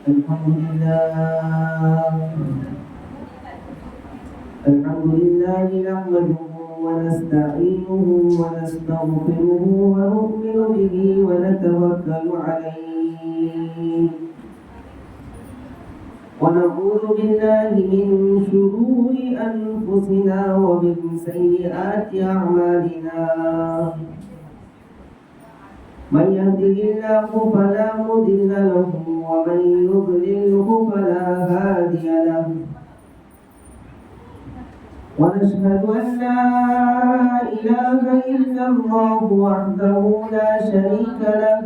الحمد لله نحمده ونستعينه ونستغفره ونؤمن به ونتوكل عليه ونعوذ بالله من شرور أنفسنا ومن سيئات أعمالنا من يهده الله فلا مضل له ومن يضلله فلا هادي له ونشهد أن لا إله إلا الله وحده لا شريك له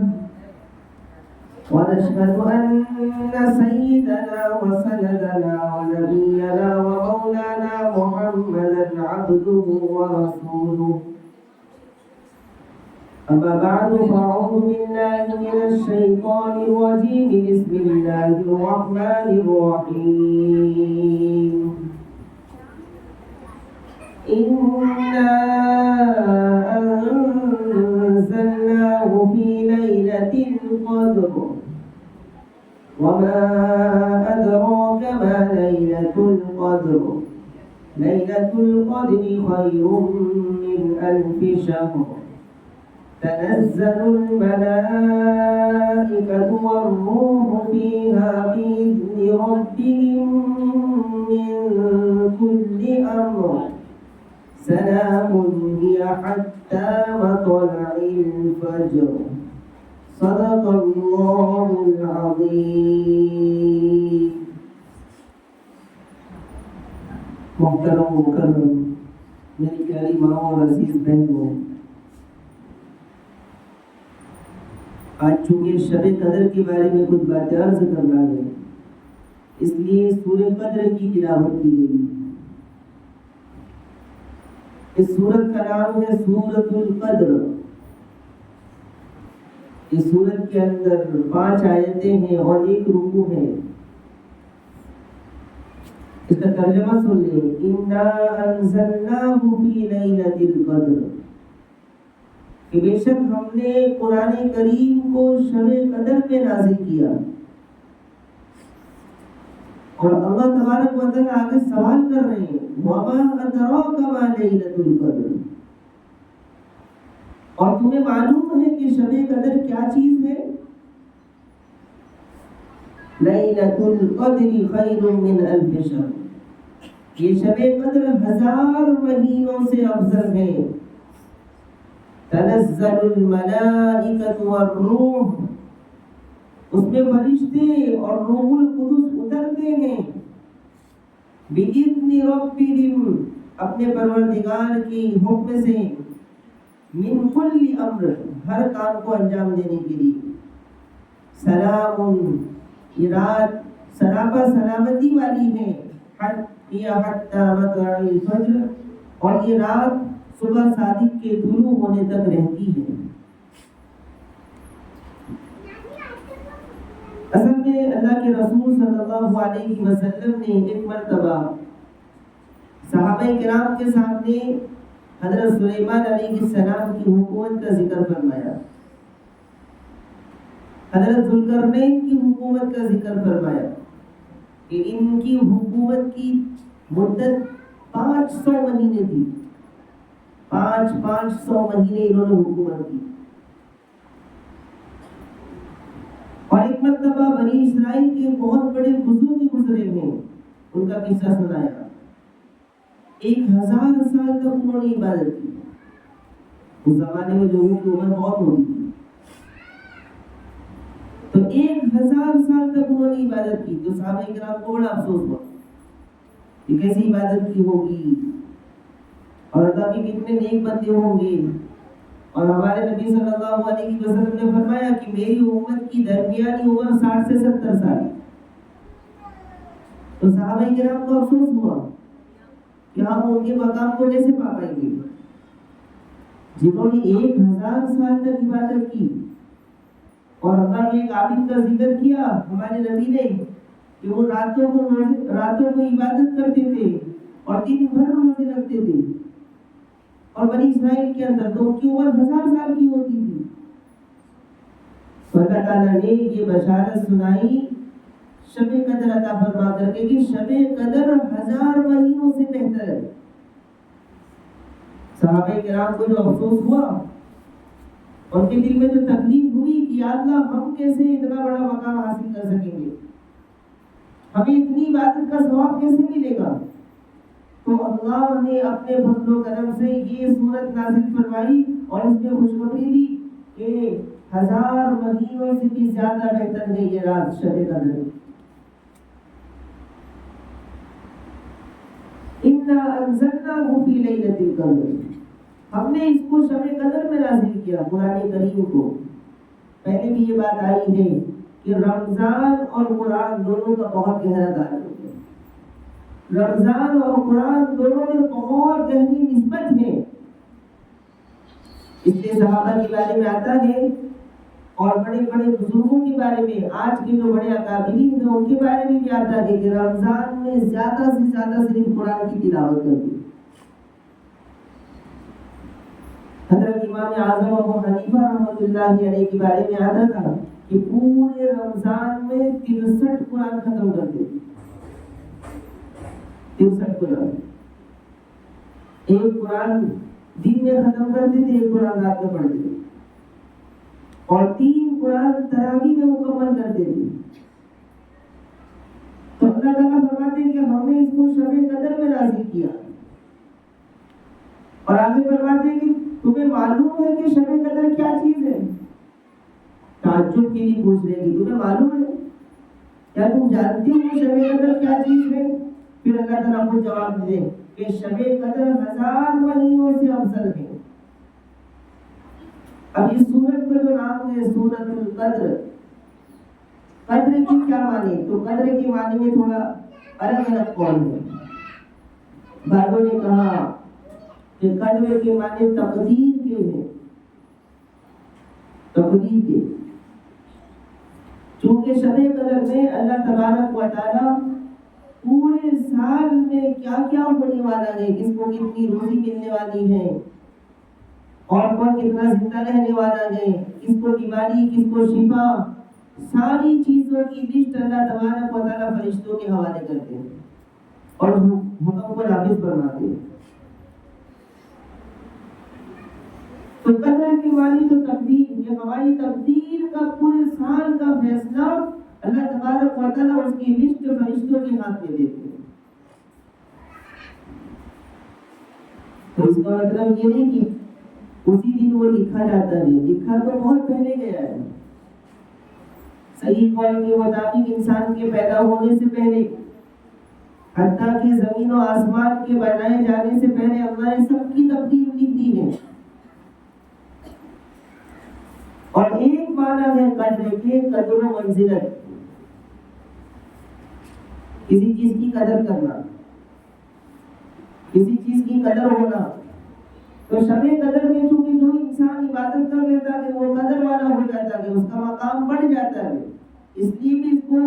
ونشهد أن سيدنا وسندنا ونبينا ومولانا محمدا عبده ورسوله أما بعد فأعوذ بالله من الشيطان الرجيم بسم الله الرحمن الرحيم إنا أنزلناه في ليلة القدر وما أدراك ما ليلة القدر ليلة القدر خير من ألف شهر تنزل الملائكة والروح فيها بإذن ربهم من كل أمر سلام هي حتى مطلع الفجر صدق الله العظيم. محترم مکرم میری پیاری ماں اور عزیز بہنوں، آج چونکہ شب قدر کے بارے میں کچھ باتیں عرض کرنا ہے، اس لیے سورہ قدر کی تلاوت کی گئی۔ اس سورت کا نام ہے سورۃ القدر۔ اس سورت کے اندر 5 آیتیں ہیں اور 1 رکوع ہے۔ اس کا ترجمہ سن لیں، انا انزلناہ فی لیلۃ القدر، کہ بے شک ہم نے قرآن کریم کو شب قدر میں نازل کیا۔ اور اللہ تبارک و تعالیٰ آگے سوال کر رہے ہیں، وَمَا أَدْرَاكَ مَا لَيْلَةُ الْقَدْرِ، اور تمہیں معلوم ہے کہ شب قدر کیا چیز ہے؟ لَيْلَةُ الْقَدْرِ خَيْرٌ مِّنْ أَلْفِ شَهْرٍ، یہ شب قدر 1000 مہینوں سے افضل ہے۔ تنزل الملائکۃ والروح، اس میں فرشتے اور روح القدس اترتے ہیں، بِإِذْنِ رَبِّهِمْ، اپنے پروردگار کی حکم سے، من کل امر، ہر کام کو انجام دینے کے لیے۔ سلام، یہ رات سراپا سلامتی والی ہے، حتی مطلع الفجر، اور یہ رات صبح صادق کے طلوع ہونے تک رہتی ہے۔ اصل میں اللہ کے رسول صلی اللہ علیہ وسلم نے ایک مرتبہ صحابہ کرام کے سامنے حضرت سلیمان علیہ السلام کی حکومت کا ذکر فرمایا، حضرت ذوالقرنین کی حکومت کا ذکر فرمایا کہ ان کی حکومت کی مدت 500 مہینے تھی۔ 500 مہینے انہوں نے حکومت کی۔ اور ایک مرتبہ بنی اسرائیل کے بہت بڑے بزرگ گزرے ہیں، ان کا قصہ سنایا۔ 1000 سال تک انہوں نے عبادت کی۔ اس زمانے میں لوگوں کی عمر بہت ہوتی تھی، تو 1000 سال تک انہوں نے عبادت کی۔ تو صحابہ کرام کو بڑا افسوس ہوا کہ کیسی عبادت کی ہوگی، اور اللہ کے کتنے نیک بندے ہوں گے۔ اور ہمارے نبی صلی اللہ علیہ وسلم نے فرمایا کہ میری امت کی درمیانی عمر 60 سے 70 سال۔ تو صحابہ کرام کو افسوس ہوا کہ ہم ان کے مقام کو کیسے پا پائیں گے، جنہوں نے 1000 سال تک عبادت کی۔ اور اللہ نے ایک عابد کا ذکر کیا ہمارے نبی نے کہ وہ راتوں کو عبادت کرتے تھے اور دن بھر روزے رکھتے تھے، اور بنی اسرائیل کے اندر تو ان کی عمر 1000 سال کی ہوتی تھی۔ تو اللہ تعالیٰ نے یہ بشارت سنائی شب قدر عطا فرما کر کے کہ شب قدر 1000 مہینوں سے بہتر ہے. صحابہ کرام کو جو افسوس ہوا، ان کے دل میں جو تکلیف ہوئی کہ یا اللہ ہم کیسے اتنا بڑا مقام حاصل کر سکیں گے، ہمیں اتنی عبادت کا ثواب کیسے ملے گا. تو اللہ نے اپنے فضل و کرم سے یہ سورت نازل فرمائی اور اس میں خوشخبری دی کہ 1000 مہینوں سے بھی زیادہ بہتر ہے یہ رات شب قدر. اِنَّا أَنزَلْنَاهُ فِي لَيْلَةِ الْقَدْرِ، ہم نے اس کو شب قدر میں نازل کیا، قرآن کریم کو. پہلے بھی یہ بات آئی ہے کہ رمضان اور قرآن دونوں کا بہت گہرا تعلق ہے. رمضان اور قرآن دونوں میں بہت گہری نسبت ہے. اس لیے صحابہ کے بارے میں آتا ہے اور بڑے بڑے بزرگوں کے بارے میں، آج کے جو بڑے اکابرین ہیں ان کے بارے میں بھی آتا ہے کہ رمضان میں زیادہ سے زیادہ صرف قرآن کی تلاوت کرتے. حضرت امام اعظم ابو حنیفہ رحمۃ اللہ علیہ کے بارے میں آتا تھا کہ پورے رمضان میں 63 قرآن ختم کرتے. 63 قرآن، ایک قرآن دن میں ختم کرتے تھے، ایک قرآن رات میں پڑھتے تھے، اور 3 قرآن تراویح میں مکمل کرتے تھے. تو اللہ تعالیٰ فرماتے ہیں کہ ہم نے اس کو شب قدر میں نازل کیا. اور آگے فرماتے ہیں کہ تمہیں معلوم ہے کہ شب قدر کیا چیز ہے؟ تعجب کے لیے پوچھ رہے کہ تمہیں معلوم ہے، کیا تم جانتے ہو شب قدر کیا چیز ہے؟ پھر اللہ تعالیٰ کو جواب دے کہ شب قدر 1000 مہینوں سے افضل ہے. اب اس سورت کا جو نام ہے سورت القدر، قدر کی کیا معنی؟ تو قدر کے معنی میں تھوڑا الگ الگ قول ہے. بعضوں نے کہا کہ قدر کے معنی تقدیر کے ہیں، تقدیر کے. چونکہ شب قدر میں اللہ تبارک و تعالیٰ پورے سال میں کیا کیا ہونے والا ہے، کس کو کتنی روزی ملنے والی ہے، اور کون کتنا زندہ رہنے والا ہے، کس کو بیماری، کس کو شفا، ساری چیزوں کی لسٹ اللہ تبارک و تعالیٰ فرشتوں کے حوالے کرتے ہیں اور حکم کو نافذ فرماتے ہیں. تو قدر کی معنی تو تقدیر، یہ ہماری تقدیر کا پورے سال کا فیصلہ اللہ تبارک و تعالیٰ اس کی لسٹ فرشتوں کے ہاتھ میں دیتے ہیں. تو اس کا مطلب یہ نہیں کہ اسی دن وہ لکھا جاتا ہے، لکھا تو بہت پہلے گیا ہے. صحیح قول کے مطابق انسان کے پیدا ہونے سے پہلے، حتیٰ کہ زمین و آسمان کے بنائے جانے سے پہلے اللہ نے سب کی تقدیر لکھ دی ہے. اور ایک معنی ہے قدر کے، قدر و منزلت، کسی چیز کی قدر کرنا، کسی چیز کی قدر ہونا. تو شب قدر میں چونکہ جو انسان عبادت کر لیتا ہے وہ قدر والا ہو جاتا ہے، اس کا مقام بڑھ جاتا ہے. اس لیے بھی اس کو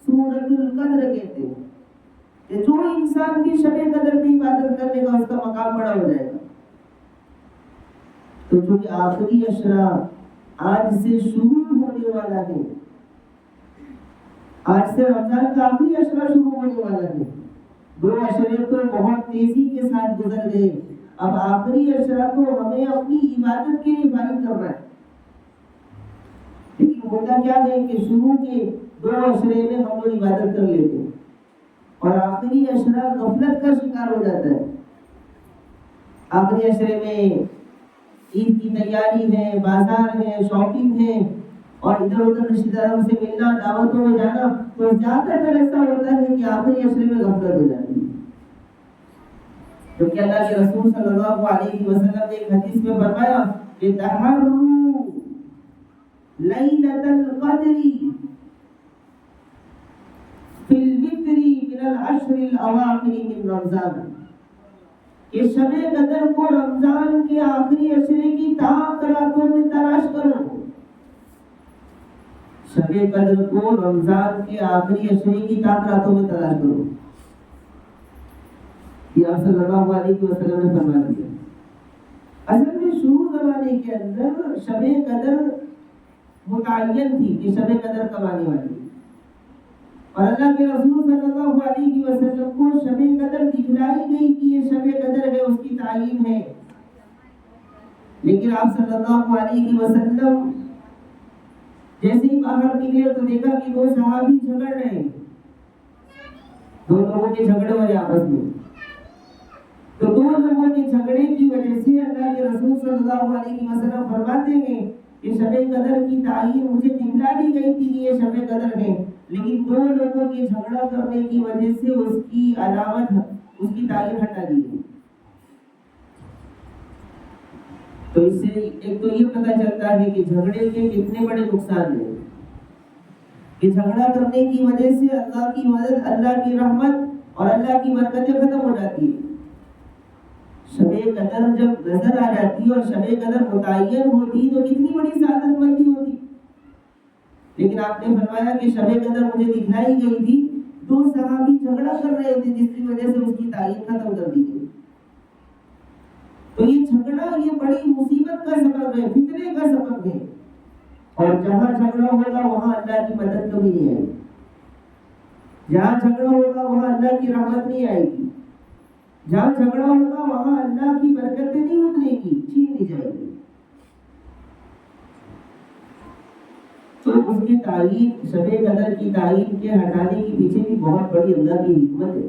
سورۃ القدر کہتے ہیں کہ جو انسان بھی شب قدر میں عبادت کر لے گا اس کا مقام بڑا ہو جائے گا. تو چونکہ آخری عشرہ آج سے شروع ہونے والا ہے، آج سے رمضان کا آخری عشرہ شروع ہونے والا ہے. 2 عشرے تو بہت تیزی کے ساتھ گزر گئے، اب آخری عشرہ تو ہمیں اپنی عبادت کے لیے فارغ کر رہا ہے. لیکن ہوتا کیا ہے کہ شروع کے 2 عشرے میں ہم لوگ عبادت کر لیتے ہیں اور آخری عشرہ غفلت کا شکار ہو جاتا ہے. آخری عشرے میں عید کی تیاری ہے، بازار ہے، شاپنگ ہے، اور ادھر ادھر رشتہ داروں سے ملنا، دعوتوں میں جانا. تو زیادہ تر ایسا ہوتا ہے کہ آخری عشرے میں غفلت ہو جاتی ہے. کیونکہ اللہ کے رسول صلی اللہ علیہ وسلم نے ایک حدیث میں فرمایا کہ تحروا لیلۃ القدر فی الوتر من العشر الاواخر من رمضان، کہ شب قدر کو رمضان کے آخری عشرے کی تاک راتوں میں تلاش کرو. شب قدر کو رمضان کے آخری عشرے کی تاک راتوں میں تلاش کرو، یہ آپ صلی اللہ علیہ وسلم نے فرما دیا. اصل میں شروع زمانے کے اندر شب قدر متعین تھی کہ شب قدر کب آنے والی، اور اللہ کے رسول صلی اللہ علیہ وسلم کو شب قدر دکھلائی گئی کہ یہ شب قدر ہے، اس کی تعین ہے، لیکن آپ صلی اللہ علیہ وسلم جیسے ہی باہر نکلے تو دیکھا کہ دو صحابی جھگڑ رہے ہیں، دو لوگوں کے جھگڑے ہو رہے آپس میں. تو دو لوگوں کے جھگڑے کی وجہ سے اللہ کے رسول صلی اللہ علیہ وسلم فرماتے ہیں کہ شب قدر کی تعین مجھے دکھلا دی گئی تھی کہ یہ شب قدر ہے، لیکن دو لوگوں کے جھگڑا کرنے کی وجہ سے اس کی علامت، اس کی تعین ہٹا دی گئی. تو اس سے ایک تو یہ پتہ چلتا ہے کہ جھگڑے کے کتنے بڑے نقصان ہیں، کہ جھگڑا کرنے کی وجہ سے اللہ کی مدد، اللہ کی رحمت اور اللہ کی برکتیں ختم ہو جاتی ہیں. شب قدر جب نظر آ جاتی اور شب قدر متعین ہوتی تو کتنی بڑی سعادت مندی ہوتی. لیکن آپ نے فرمایا کہ شب قدر مجھے دکھلائی گئی تھی، دو صحابی جھگڑا کر رہے تھے جس کی وجہ سے اس کی تعین ختم کر دی گئی. تو یہ جھگڑا یہ بڑی مصیبت کا سبب ہے، فتنے کا سبب ہے، اور جہاں جھگڑا ہوگا وہاں اللہ کی مدد کبھی نہیں آئے گی. جہاں جھگڑا ہوگا وہاں اللہ کی رحمت نہیں آئے گی. جہاں جھگڑا ہوگا وہاں اللہ کی برکتیں نہیں اترے گی، چھین لی جائے گی. تو اس کی تعین، شب قدر کی تعین کے ہٹانے کے پیچھے بھی بہت بڑی اللہ کی حکمت ہے.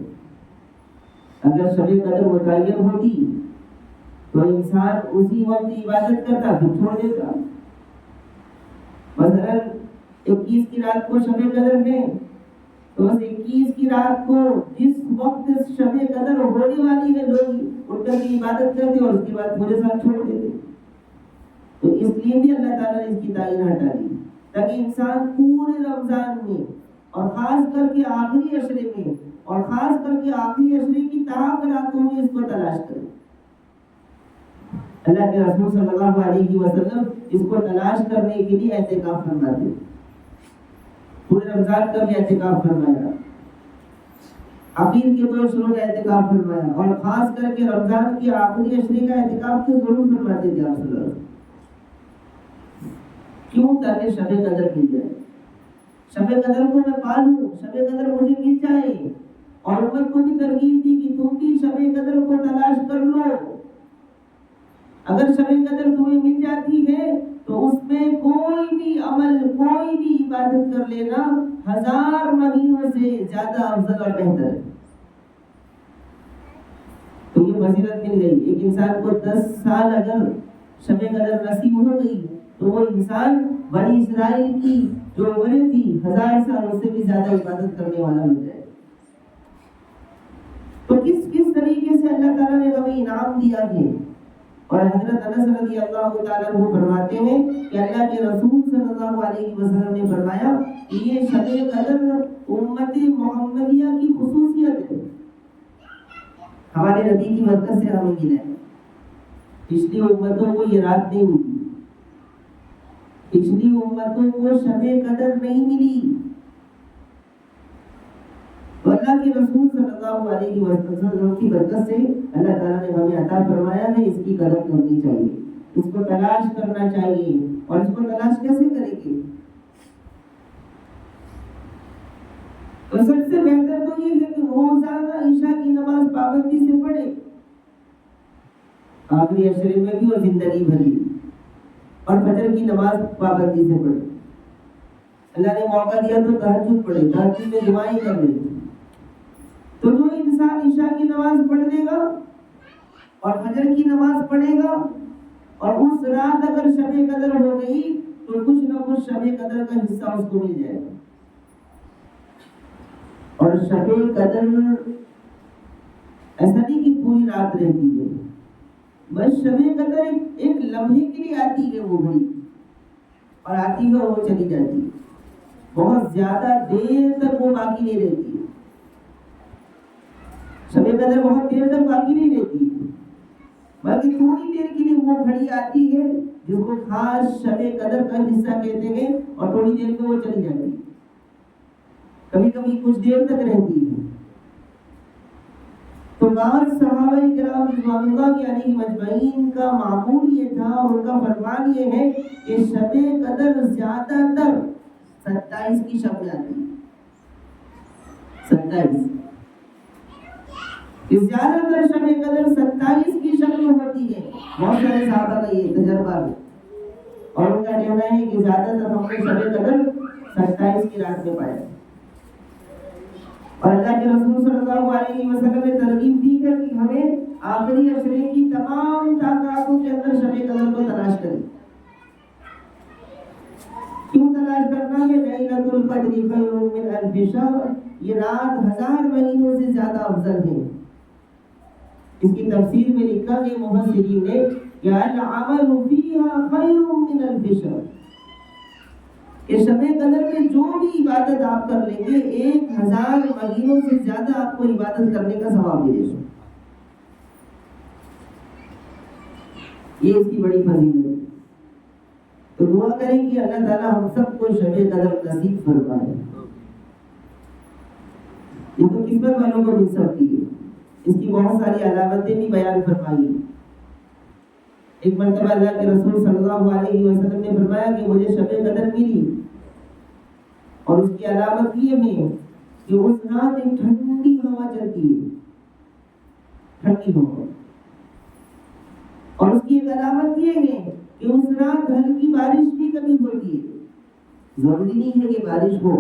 اگر شب قدر متعین ہوتی تو انسان اسی وقت عبادت کرتا پھر چھوڑ دیتا. مثلا 21 کی رات کو شب قدر ہے تو بس 21 کی رات کو جس وقت شب قدر ہونے والی ہے لوگ اٹھ کر کی عبادت کرتے اور اس کے بعد پورے سال چھوڑ دیتے. تو اس لیے بھی اللہ تعالیٰ نے اس کی تعین ہٹا دی تاکہ انسان پورے رمضان میں اور خاص کر کے آخری عشرے میں اور خاص کر کے آخری عشرے کی تمام راتوں میں اس کو تلاش کرے. اللہ کے رسول صلی اللہ علیہ وسلم اس کو تلاش کرنے کے لیے اعتکاف فرماتے. پورے رمضان کا بھی اعتکاف فرمایا، عقید کے 2 شروع کا اعتکاف فرمایا، اور خاص کر کے رمضان کے آخری عشرے کا اعتکاف تو ضرور فرماتے تھے آپ صلی اللہ علیہ وسلم. کیوں؟ تاکہ شب قدر مل جائے. شب قدر کو میں پالوں، شب قدر مجھے مل جائے. اور امت کو بھی ترغیب دی کہ تم بھی شب قدر کو تلاش کر لو. اگر شب قدر تمہیں مل جاتی ہے تو اس میں کوئی بھی عمل، کوئی بھی عبادت کر لینا 1000 مہینوں سے زیادہ افضل اور بہتر ہے. تو یہ فضیلت مل گئی. ایک انسان کو 10 سال اگر شب قدر نصیب ہو گئی تو وہ انسان بنی اسرائیل کی جو عمریں تھی 1000 سال اس سے بھی زیادہ عبادت کرنے والا ہو جائے. تو کس طریقے سے اللہ تعالیٰ نے ہمیں انعام دیا ہے. اور حضرت انس رضی اللہ تعالیٰ عنہ فرماتے ہیں کہ اللہ کے رسول صلی اللہ علیہ وسلم نے فرمایا کہ یہ شب قدر امت محمدیہ کی خصوصیت ہے. ہمارے نبی کی برکت سے ہمیں ملا ہے. پچھلی امتوں کو یہ رات نہیں ملی، پچھلی امتوں کو شب قدر نہیں ملی. تو اللہ کے رسول صلی اللہ علیہ وسلم کی برکت سے اللہ تعالیٰ نے ہمیں عطا فرمایا ہے. اس کی قدر کرنی چاہیے، اس کو تلاش کرنا چاہیے. اور اس کو تلاش کیسے کریں گے؟ تو سب سے بہتر تو یہ ہے کہ روزانہ عشاء کی نماز پابندی سے پڑھے، آخری عشرے میں بھی اور زندگی بھر بھی. اور فجر کی نماز پابندی سے پڑھے. اللہ نے موقع دیا تو تہجد پڑھے، تہجد میں دعائیں کر لیں. تو جو انسان عشاء کی نماز پڑھ لے گا اور فجر کی نماز پڑھے گا اور اس رات اگر شب قدر ہو گئی تو کچھ نہ کچھ شب قدر کا حصہ اس کو مل جائے گا. اور شب قدر ایسا نہیں کہ پوری رات رہتی ہے، بس شب قدر ایک لمحے کے لیے آتی ہے وہ گھڑی، اور آتی ہے وہ چلی جاتی ہے. بہت زیادہ دیر تک وہ باقی نہیں رہتی ہے. شب قدر بہت دیر تک باقی نہیں رہتی ہے، باقی تھوڑی دیر کے لیے وہ گھڑی آتی ہے جس کو خاص شب قدر کا حصہ کہتے ہیں، اور تھوڑی دیر میں وہ چلی جاتی ہے. کبھی کبھی کچھ دیر تک رہتی ہے. تو بعض صحابہ کرام رضوان اللہ علیہ مجمعین کا معمول یہ تھا اور ان کا فرمان یہ ہے کہ شب قدر زیادہ تر 27 کی شب میں آتی ہے. 27 زیادہ تر شب قدر 27 کی شکل ہوتی ہے. بہت سارے صحابہ کا یہ تجربہ ہے اور ان کا کہنا ہے کہ زیادہ تر ہم نے شب قدر 27 کی رات میں پایا. اور اللہ کے رسول صلی اللہ علیہ وسلم نے ترغیب دی ہے کہ ہمیں آخری عشرے کی تمام طاقتوں کے اندر شب قدر کو تلاش کریں. کیوں تلاش کرنا ہے؟ لیلۃ القدر خیر من الف شہر، یہ رات 1000 مہینوں سے زیادہ افضل ہے. اس کی تفسیر میں لکھا ہے مفسرین نے کہ العمل فیہا خیر من الف شہر، کہ شب قدر میں جو بھی عبادت آپ کر لیں گے 1000 مہینوں سے زیادہ آپ کو عبادت کرنے کا ثواب ملے گا. یہ اس کی بڑی فضیلت ہے. تو دعا کریں کہ اللہ تعالیٰ ہم سب کو شب قدر نصیب فرمائے. یہ تو قسمت والوں کو مل سکتی ہے. اس کی بہت ساری علامتیں بھی بیان فرمائی. ایک مرتبہ اللہ کے رسول صلی اللہ علیہ وسلم نے فرمایا کہ مجھے شب قدر ملی اور اس کی علامت یہ ہے کہ اس رات ایک ٹھنڈی ہوا چلتی ہے، ٹھنڈی ہوا. اور اس کی ایک علامت یہ ہے کہ اس رات ہلکی بارش بھی کبھی ہوتی ہے. ضروری نہیں ہے کہ بارش ہو.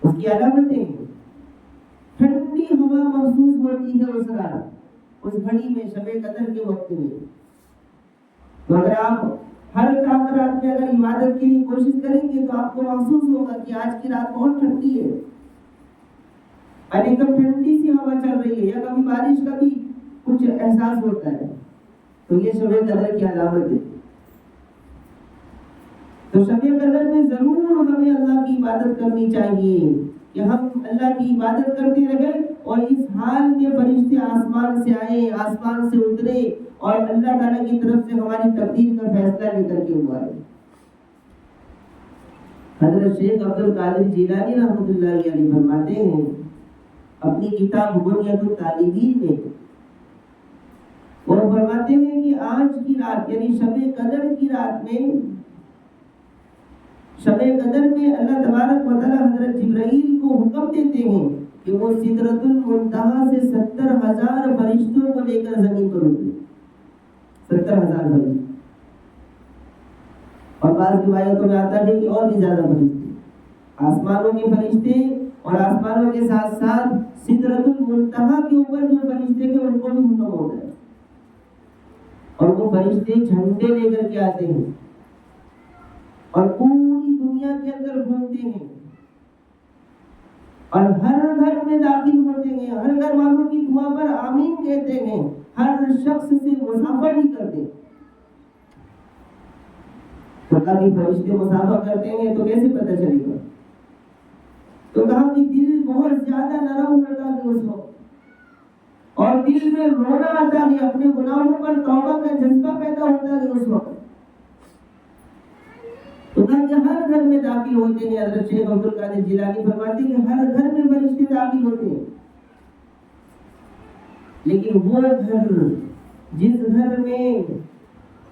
اس کی علامتیں ٹھنڈی ہوا محسوس ہوتی ہے اس رات، اس گھڑی میں، شب قدر کے وقت میں. تو اگر آپ ہر رات میں اگر عبادت کے لیے کوشش کریں گے تو آپ کو محسوس ہوگا کہ آج کی رات بہت ٹھنڈی ہے اور ایک دم ٹھنڈی سی ہوا چل رہی ہے، یا کبھی بارش کا بھی کچھ احساس ہوتا ہے. تو یہ شب قدر کی علامت ہے. تو شب قدر میں ضرور ہمیں اللہ کی عبادت کرنی چاہیے کہ ہم اللہ کی عبادت کرتے رہیں اور اس حال میں فرشتے آسمان سے آئے، آسمان سے اترے اور اللہ تعالیٰ کی طرف سے ہماری تقدیر کا فیصلہ لے کر کے ہوا ہے. حضرت شیخ عبد القادر جیلانی رحمۃ اللہ علیہ فرماتے ہیں اپنی کتاب بنیاد الطالبین میں، وہ فرماتے ہیں کہ آج کی رات یعنی شب قدر کی رات میں، شب قدر میں اللہ تبارک و تعالی حضرت جبرائیل کو حکم دیتے ہیں کہ وہ سدرۃ المنتہا سے 70,000 فرشتوں کو لے کر زمین پر اترے. 70,000 فرشتے. اور بعض روایتوں میں آتا ہے کہ اور بھی زیادہ فرشتے، آسمانوں کے فرشتے اور آسمانوں کے ساتھ ساتھ سدرۃ المنتہا کے اوپر جو فرشتے ہیں ان کو بھی حکم ہوتا ہے. اور وہ فرشتے جھنڈے لے کر کے آتے ہیں اور پوری دنیا کے اندر گھومتے ہیں اور ہر گھر میں داخل ہوتے ہیں، ہر گھر والوں کی دعا پر آمین کہتے ہیں، ہر شخص سے مسافہ بھی کرتے ہیں. تو اللہ کے فرشتے مسافہ کرتے ہیں تو کیسے پتہ چلے گا؟ تو کہا کہ دل بہت زیادہ نرم ہوتا ہے اس وقت اور دل میں رونا آتا ہے، اپنے گناہوں پر توبہ کا جذبہ پیدا ہوتا ہے اس وقت. تو کہ ہر گھر میں داخل ہوتے ہیں. حضرت شیخ عبد القادر جیلانی فرماتے ہیں کہ ہر گھر میں فرشتے داخل ہوتے ہیں، لیکن وہ گھر جس گھر میں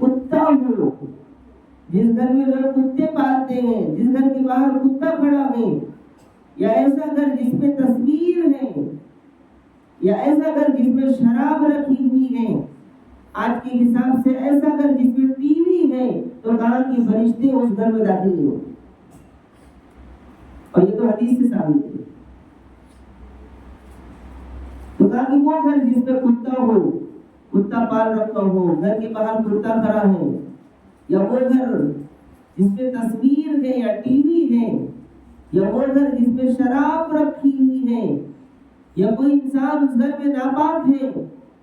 کتا ہو، جس گھر میں لوگ کتے پالتے ہیں، جس گھر کے باہر کتا کھڑا ہے، یا ایسا گھر جس میں تصویر ہے، یا ایسا گھر جس میں شراب رکھی ہوئی ہے، آج کے حساب سے ایسا گھر جس میں ٹی وی ہے، تو کہا کہ فرشتے اس گھر میں داخل نہیں ہوتے. اور یہ تو حدیث سے ثابت ہے. تو کہا کہ وہ گھر جس میں کتا ہو، کتا پال رکھا ہو، گھر کے باہر کتا کھڑا ہے، یا وہ گھر جس میں تصویر ہے یا ٹی وی ہے، یا وہ گھر جس میں شراب رکھی ہوئی ہے، یا کوئی انسان اس گھر میں ناپاک ہے،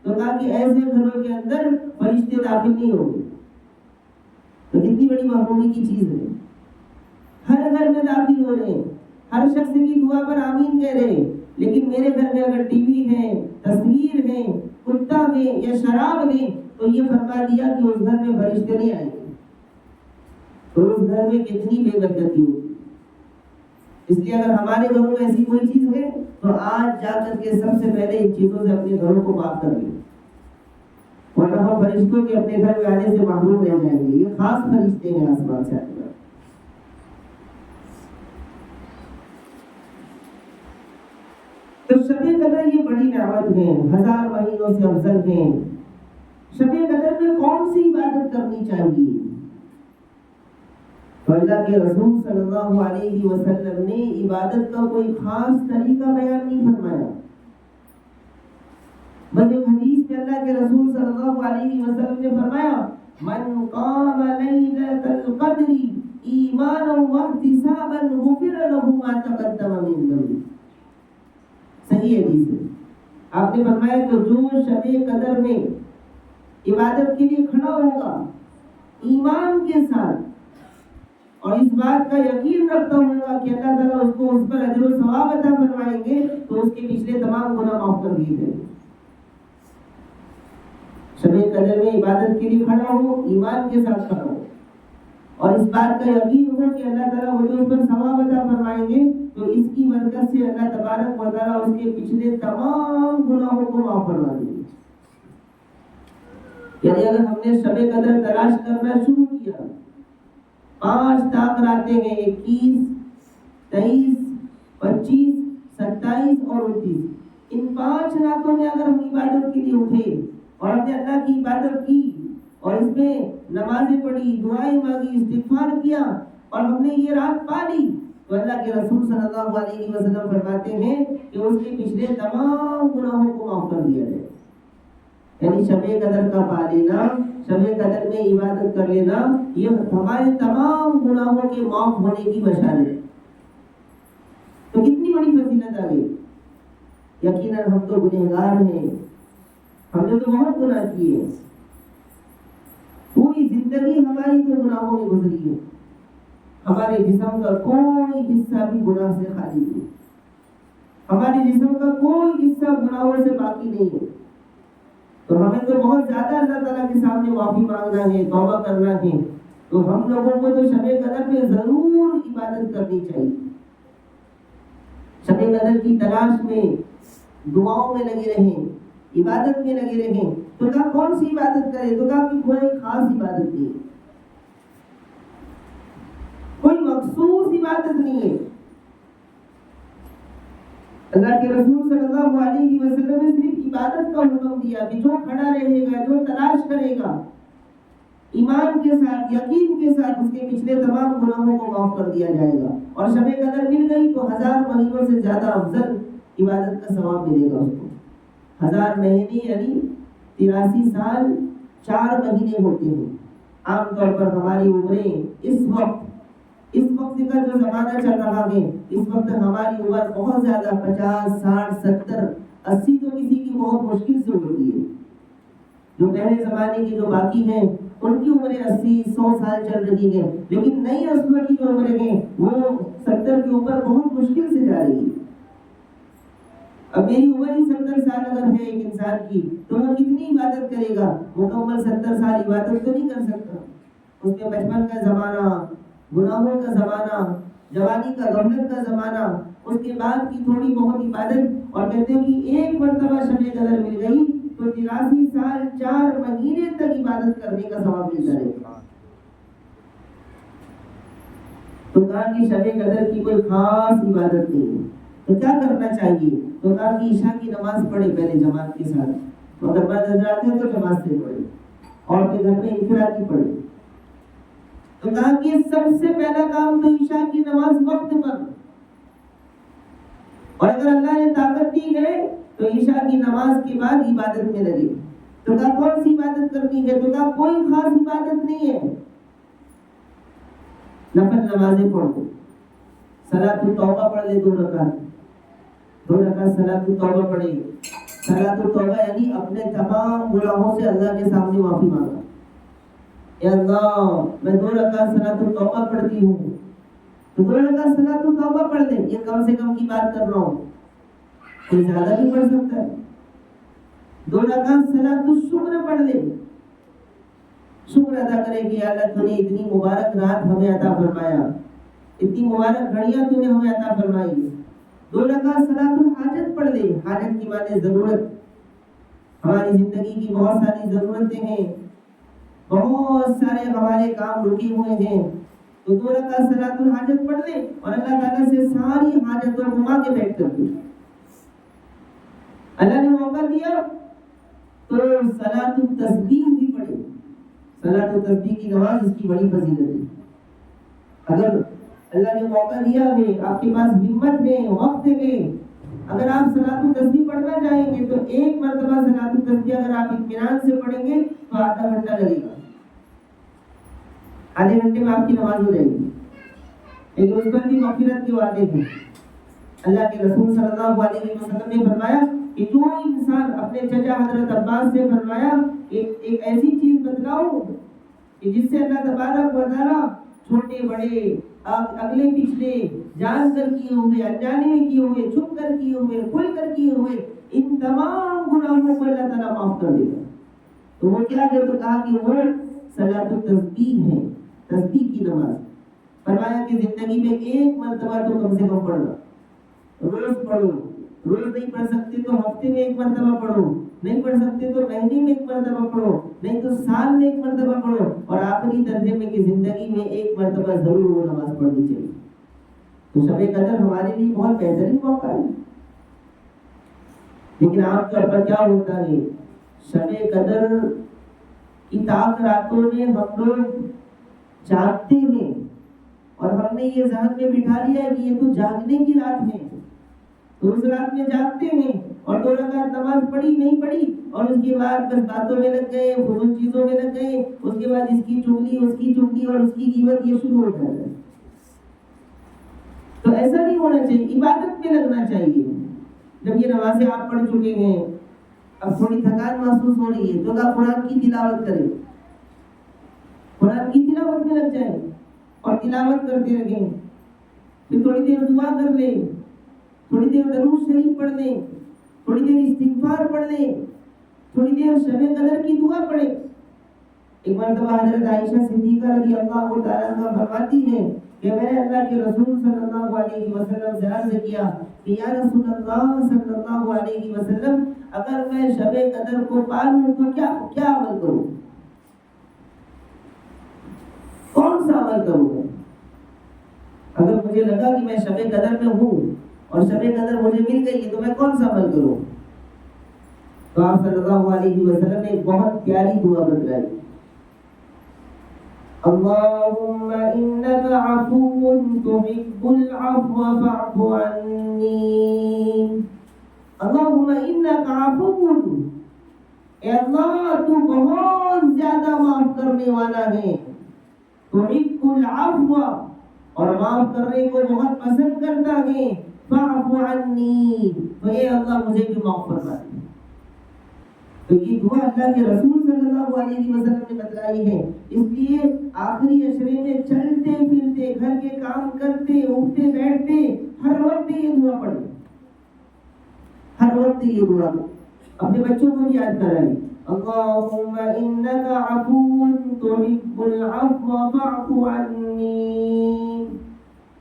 تو کہا کہ ایسے گھروں کے اندر فرشتے داخل نہیں ہوں گے. تو کتنی بڑی معمولی کی چیز ہے. ہر گھر میں داخل ہو رہے ہیں، ہر شخص کی دعا پر آمین کہہ رہے ہیں، لیکن میرے گھر میں اگر ٹی وی ہے، تصویر ہے، کتا ہے یا شراب ہے، تو یہ فرما دیا کہ اس گھر میں فرشتے نہیں آئیں گے. تو اس گھر میں کتنی بے برکتی ہوگی. اس لیے اگر ہمارے گھروں میں ایسی کوئی چیز ہے تو آج جا کر کے سب سے پہلے ان چیزوں سے اپنے گھروں کو پاک کر لیں، ورنہ ہم فرشتوں کے اپنے گھر میں آنے سے محروم رہ جائیں گے. یہ خاص فرشتے ہیں آسمان سے آنے والے. شب قدر یہ بڑی نعمت ہے، 1000 مہینوں سے افضل ہے۔ شب قدر میں کون سی عبادت کرنی چاہیے؟ تو اللہ کے رسول صلی اللہ علیہ وسلم نے عبادت کا کوئی خاص طریقہ بیان نہیں فرمایا، بلکہ ایک حدیث میں اللہ کے رسول صلی اللہ علیہ وسلم نے فرمایا من قام لیلۃ القدر ایمانا واحتسابا غفر له ما تقدم من ذنبه۔ صحیح حدیث ہے۔ آپ نے فرمایا کہ جو شب قدر میں عبادت کے لیے کھڑا ہوگا ایمان کے ساتھ اور اس بات کا یقین رکھتا ہوگا کہ اللہ تعالیٰ اس کو اس پر اجر و ثواب عطا فرمائیں گے، تو اس کے پچھلے تمام گناہ معاف کر دیے جائیں گے۔ شب قدر میں عبادت کے لیے کھڑا ہو، ایمان کے ساتھ کھڑا ہو اور اس بات کا یقین ہو کہ اللہ تعالیٰ مجھے اس پر ثواب عطا فرمائیں گے، تو اس کی برکت سے اللہ تبارک و تعالیٰ اس کے پچھلے تمام گناہوں کو معاف فرما دیں گے۔ یعنی اگر ہم نے شب قدر تلاش کرنا شروع کیا، 5 طاق راتیں ہیں، 21، 23، 25، 27 اور 29، ان 5 راتوں میں اگر ہم عبادت کے لیے اٹھے اور ہم نے اللہ کی عبادت کی اور اس میں نمازیں پڑھی، دعائیں مانگی، استغفار کیا اور ہم نے یہ رات پا لی، تو اللہ کے رسول صلی اللہ علیہ وسلم فرماتے ہیں کہ اس کے پچھلے تمام گناہوں کو معاف کر دیا جائے۔ یعنی شب قدر کا پا لینا، شب قدر میں عبادت کر لینا، یہ ہمارے تمام گناہوں کے معاف ہونے کی بشارت ہے۔ تو کتنی بڑی فضیلت آ گئی۔ یقیناً ہم تو گنہگار ہیں، ہم نے تو بہت گناہ کیے، پوری زندگی ہماری تو گناہوں میں گزری ہے، ہمارے جسم کا کوئی حصہ بھی گناہ سے خالی نہیں، ہمارے جسم کا کوئی حصہ گناہوں سے باقی نہیں ہے۔ تو ہمیں تو بہت زیادہ اللہ تعالیٰ کے سامنے معافی مانگنا ہے، توبہ کرنا ہے۔ تو ہم لوگوں کو تو شب قدر میں ضرور عبادت کرنی چاہیے، شب قدر کی تلاش میں دعاؤں میں لگے رہیں، عبادت میں لگے رہیں۔ تو کہا کون سی عبادت کرے؟ تو کہا کہ کوئی خاص عبادت نہیں، کوئی مخصوص عبادت نہیں ہے۔ اللہ کے رسول صلی اللہ علیہ وسلم نے صرف عبادت کا حکم دیا کہ جو کھڑا رہے گا، جو تلاش کرے گا، ایمان کے ساتھ، یقین کے ساتھ، اس کے پچھلے تمام گناہوں کو معاف کر دیا جائے گا۔ اور شب قدر مل گئی تو 1000 مہینوں سے زیادہ افضل عبادت کا ثواب ملے گا اس کو۔ 1000 مہینے یعنی 83 سال 4 مہینے ہوتے ہیں۔ عام طور پر ہماری عمریں اس وقت کا جو زمانہ چل رہا ہے، اس وقت ہماری عمر بہت زیادہ 50، 60، 70، 80 تو کسی کی بہت مشکل سے ہوتی ہے۔ جو پہلے زمانے کے جو باقی ہیں ان کی عمریں 80، 100 سال چل رہی ہیں، لیکن نئی نسل کی جو عمریں ہیں وہ 70 کی عمر بہت مشکل سے جا رہی ہے۔ اب میری عمر ہی 70 سال اگر ہے ایک انسان کی، تو وہ کتنی عبادت کرے گا؟ مکمل 70 سال عبادت تو نہیں کر سکتا۔ اس میں بچپن کا زمانہ، گناہوں کا زمانہ، جوانی کا غفلت کا زمانہ، اس کے بعد کی تھوڑی بہت عبادت، اور کہتے ہیں کہ ایک مرتبہ شب قدر مل گئی تو 83 سال 4 مہینے تک عبادت کرنے کا ثواب ملتا رہے گا۔ تو کہا کہ شب قدر کی کوئی خاص عبادت نہیں ہے، تو کیا کرنا چاہیے؟ تو کہا کہ عشاء کی نماز پڑھے پہلے جماعت کے ساتھ، اگر مرد حضرات ہیں تو جماعت سے پڑھے، عورتیں گھر میں انفرادی پڑھے۔ تو کہا کہ سب سے پہلا کام تو عشاء کی نماز وقت پر، اور اگر اللہ نے طاقت دی ہے تو عشاء کی نماز کے بعد عبادت میں لگے۔ تو کہا کون سی عبادت کرنی ہے؟ تو کہا کوئی خاص عبادت نہیں ہے، نفل نمازیں پڑھ دو، صلاۃ التوبہ پڑھ لے 2 رکعت، 2 رکعت صلاۃ التوبہ پڑھے۔ صلاۃ التوبہ یعنی اپنے تمام گناہوں سے اللہ کے سامنے معافی مانگنا۔ اے اللہ میں 2 رکعت صلاۃ التوبہ پڑھتی ہوں، تو 2 رکعت صلاۃ التوبہ پڑھ لیں، یہ کم سے کم کی بات کر رہا ہوں، کوئی زیادہ بھی پڑھ سکتا ہے۔ 2 رکعت صلاۃ الشکر پڑھ لیں، شکر ادا کرے کہ اللہ تو نے اتنی مبارک رات ہمیں عطا فرمایا، اتنی مبارک گھڑیاں تو نے ہمیں عطا فرمائی۔ 2 رکعت صلاۃ الحاجت پڑھ لیں، حاجت کی معنی ضرورت، ہماری زندگی کی بہت ساری ضرورتیں ہیں، بہت سارے ہمارے کام رکے ہوئے ہیں، تو 2 رکعت صلاۃ الحاجت پڑھ لیں اور اللہ تعالیٰ سے ساری حاجتوں کو مانگے بیٹھ کر کے۔ اللہ نے موقع دیا تو صلاۃ التسبیح بھی پڑھے. صلاۃ التسبیح کی نماز اس کی بڑی فضیلت ہے. اگر اللہ نے موقع دیا ہے، آپ کے پاس ہمت ہے، وقت ہے، اگر آپ صلاۃ التسبیح پڑھنا چاہیں گے تو ایک مرتبہ صلاۃ التسبیح اگر آپ اطمینان سے پڑھیں گے تو آدھا گھنٹہ لگے گا. آدھے گھنٹے میں آپ کی نماز ہو جائے گی. لیکن اس پر بھی مغفرت کے وعدے ہیں. اللہ کے رسول صلی اللہ علیہ وسلم نے فرمایا کہ جو انسان اپنے چچا حضرت عباس سے فرمایا ایک ایسی چیز بتلاؤ کہ جس سے اللہ تبارک و تعالیٰ چھوٹے بڑے اگلے پچھلے جان کر کیے ہوئے، انجانے میں کیے ہوئے، چھپ کر کیے ہوئے، کھل کر کیے ہوئے ان تمام گناہوں کو اللہ تعالیٰ معاف کر دے گا. تو وہ کیا ہے؟ تو کہا کہ وہ صلاۃ التسبیح ہے، تسبیح کی نماز. فرمایا کہ زندگی میں ایک مرتبہ تو کم سے کم پڑھنا. روز پڑھو. روز نہیں پڑھ سکتے تو ہفتے میں ایک مرتبہ پڑھو. نہیں پڑھ سکتے تو مہینے میں ایک مرتبہ پڑھو. نہیں تو سال میں ایک مرتبہ پڑھو. اور آخری درجے میں کہ زندگی میں ایک مرتبہ ضرور وہ نماز پڑھنی چاہیے. تو شب قدر ہمارے لیے بہت بہترین موقع ہے. لیکن عام طور پر کیا ہوتا ہے؟ شب قدر کی تاک راتوں میں ہم لوگ جاگتے ہیں اور ہم نے یہ ذہن میں بٹھا لیا ہے کہ یہ تو جاگنے کی رات ہے. تو اس رات میں جاگتے ہیں اور 2 رکعت نماز پڑھی نہیں پڑھی اور اس کے بعد بس باتوں میں لگ گئے، فضول چیزوں میں لگ گئے. اس کے بعد اس کی چغلی، اس کی چغلی اور اس کی غیبت یہ شروع ہو جاتا ہے. تو ایسا نہیں ہونا چاہیے. عبادت میں لگنا چاہیے. جب یہ نمازیں آپ پڑھ چکے ہیں، اب تھوڑی تھکان محسوس ہو رہی ہے تو آپ قرآن کی تلاوت کریں. قرآن کی تلاوت میں لگ جائیں اور تلاوت کرتے رہیں. پھر تھوڑی دیر دعا کر لیں، تھوڑی دیر درود شریف پڑھ لیں، تھوڑی دیر استغفار پڑھ لیں، تھوڑی دیر شب قدر کی دعا پڑھیں. ایک مرتبہ حضرت عائشہ صدیقہ رضی اللہ تعالیٰ عنہا فرماتی ہیں کہ میں نے اللہ کے رسول صلی اللہ علیہ وسلم سے عرض کیا کہ یا رسول اللہ صلی اللہ علیہ وسلم، اگر میں شب قدر کو پا لوں تو کیا عمل کروں؟ کون سا عمل کروں؟ اگر مجھے لگا کہ میں شب قدر میں ہوں اور شب قدر مجھے مل گئی ہے تو میں کون سا عمل کروں؟ تو آپ صلی اللہ علیہ وسلم نے ایک بہت پیاری دعا بتلائی. اللہم انک عفو تحب العفو فاعف عنی. اللہم انک عفو، اے اللہ تو بہت زیادہ معاف کرنے والا ہے. تحب العفو، اور معاف کرنے کو بہت پسند کرتا ہے. فاعف عنی، تو اے اللہ مجھے بھی معاف فرما دے. تو یہ دعا اللہ کے رسول صلی اللہ علیہ وسلم نے بتلائی ہے. اس لیے آخری عشرے میں چلتے پھرتے، گھر کے کام کرتے، اٹھتے بیٹھتے، ہر وقت یہ دعا پڑھیں. ہر وقت یہ دعا اپنے بچوں کو بھی یاد کرائیں. اللہم انک عفو تحب العفو فاعف عنی.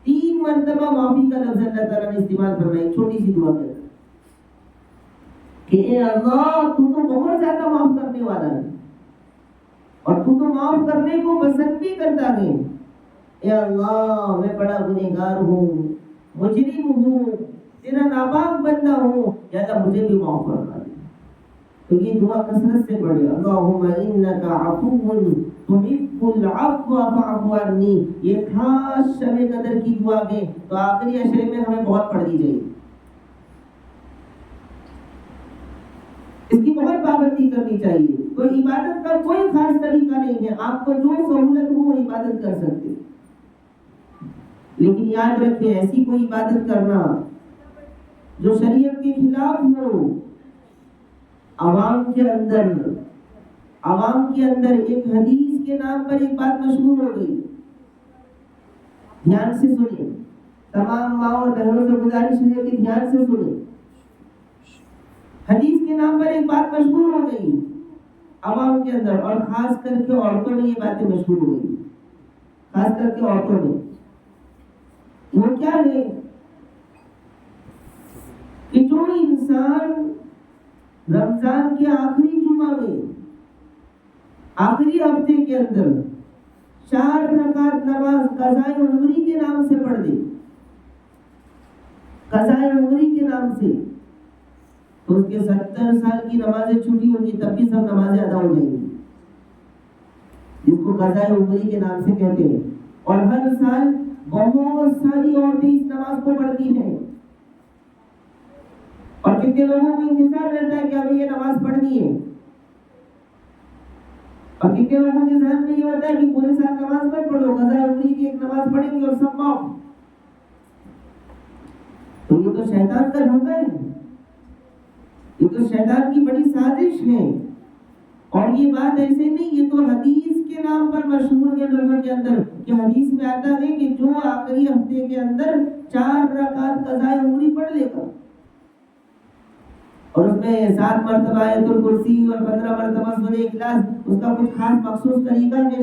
3 مرتبہ معافی کا لفظ اللہ تعالیٰ نے استعمال فرمایا چھوٹی سی دعا میں کہ اے اللہ تو بہت زیادہ معاف کرنے والا ہے اور تو معاف کرنے کو پسند بھی کرتا ہے. اے اللہ میں بڑا گنہگار ہوں، مجرم ہوں، تیرا ناپاک بندہ ہوں، یا اللہ مجھے بھی معاف فرما دے. تو یہ دعا کثرت سے پڑھے. اللہم انک عفو تحب العفو فاعف عنی. یہ خاص شب قدر کی دعا ہے تو آخری عشرے میں ہمیں بہت پڑھ دی جائے. اس کی بہت پابندی کرنی چاہیے. تو عبادت کا کوئی خاص طریقہ نہیں ہے، آپ کو جو سہولت ہو وہ عبادت کر سکتے. لیکن یاد رکھیں ایسی کوئی عبادت کرنا جو شریعت کے خلاف ہو. عوام کے اندر ایک حدیث کے نام پر ایک بات مشہور ہو گئی. دھیان سے سنیں، تمام ماں اور بہنوں سے گزارش ہے کہ دھیان سے سنیں. حدیث کے نام پر ایک بات مشہور ہو گئی عوام کے اندر، اور خاص کر کے عورتوں میں یہ باتیں مشہور ہو گئی. خاص کر کے عورتوں میں وہ کیا ہے کہ جو انسان رمضان کے آخری جمعہ میں آخری ہفتے کے اندر 4 رکعت نماز قضاء عمری کے نام سے پڑھ دے، قضاء عمری کے نام سے، تو اس کے 70 سال کی نمازیں چھوٹی ہوں گی تب بھی سب نمازیں ادا ہو جائیں گی، جس کو قضاء عمری کے نام سے کہتے ہیں۔ اور ہر سال بہت ساری عورتیں اس نماز کو پڑھتی ہیں، اور کتنے لوگوں کو انتظار رہتا ہے کہ ابھی یہ نماز پڑھنی ہے، اور کتنے لوگوں کے ذہن میں یہ ہوتا ہے کہ پورے سال نماز مت پڑھو، قضاء عمری کی ایک نماز پڑھیں گے اور سب معاف۔ تو یہ تو شیطان کا دھوکہ ہے، یہ تو شیطان کی بڑی سازش ہے۔ اور یہ بات ایسے نہیں، یہ تو حدیث کے نام پر مشہور ہے لوگوں کے اندر، کہ حدیث میں آتا ہے کہ جو آخری ہفتے کے اندر 4 رکعت قضاء عمری پڑھ لے گا اور اس میں 7 مرتبہ آیت الکرسی اور 15 مرتبہ سورہ اخلاص، اس کا کچھ خاص مخصوص طریقہ ہے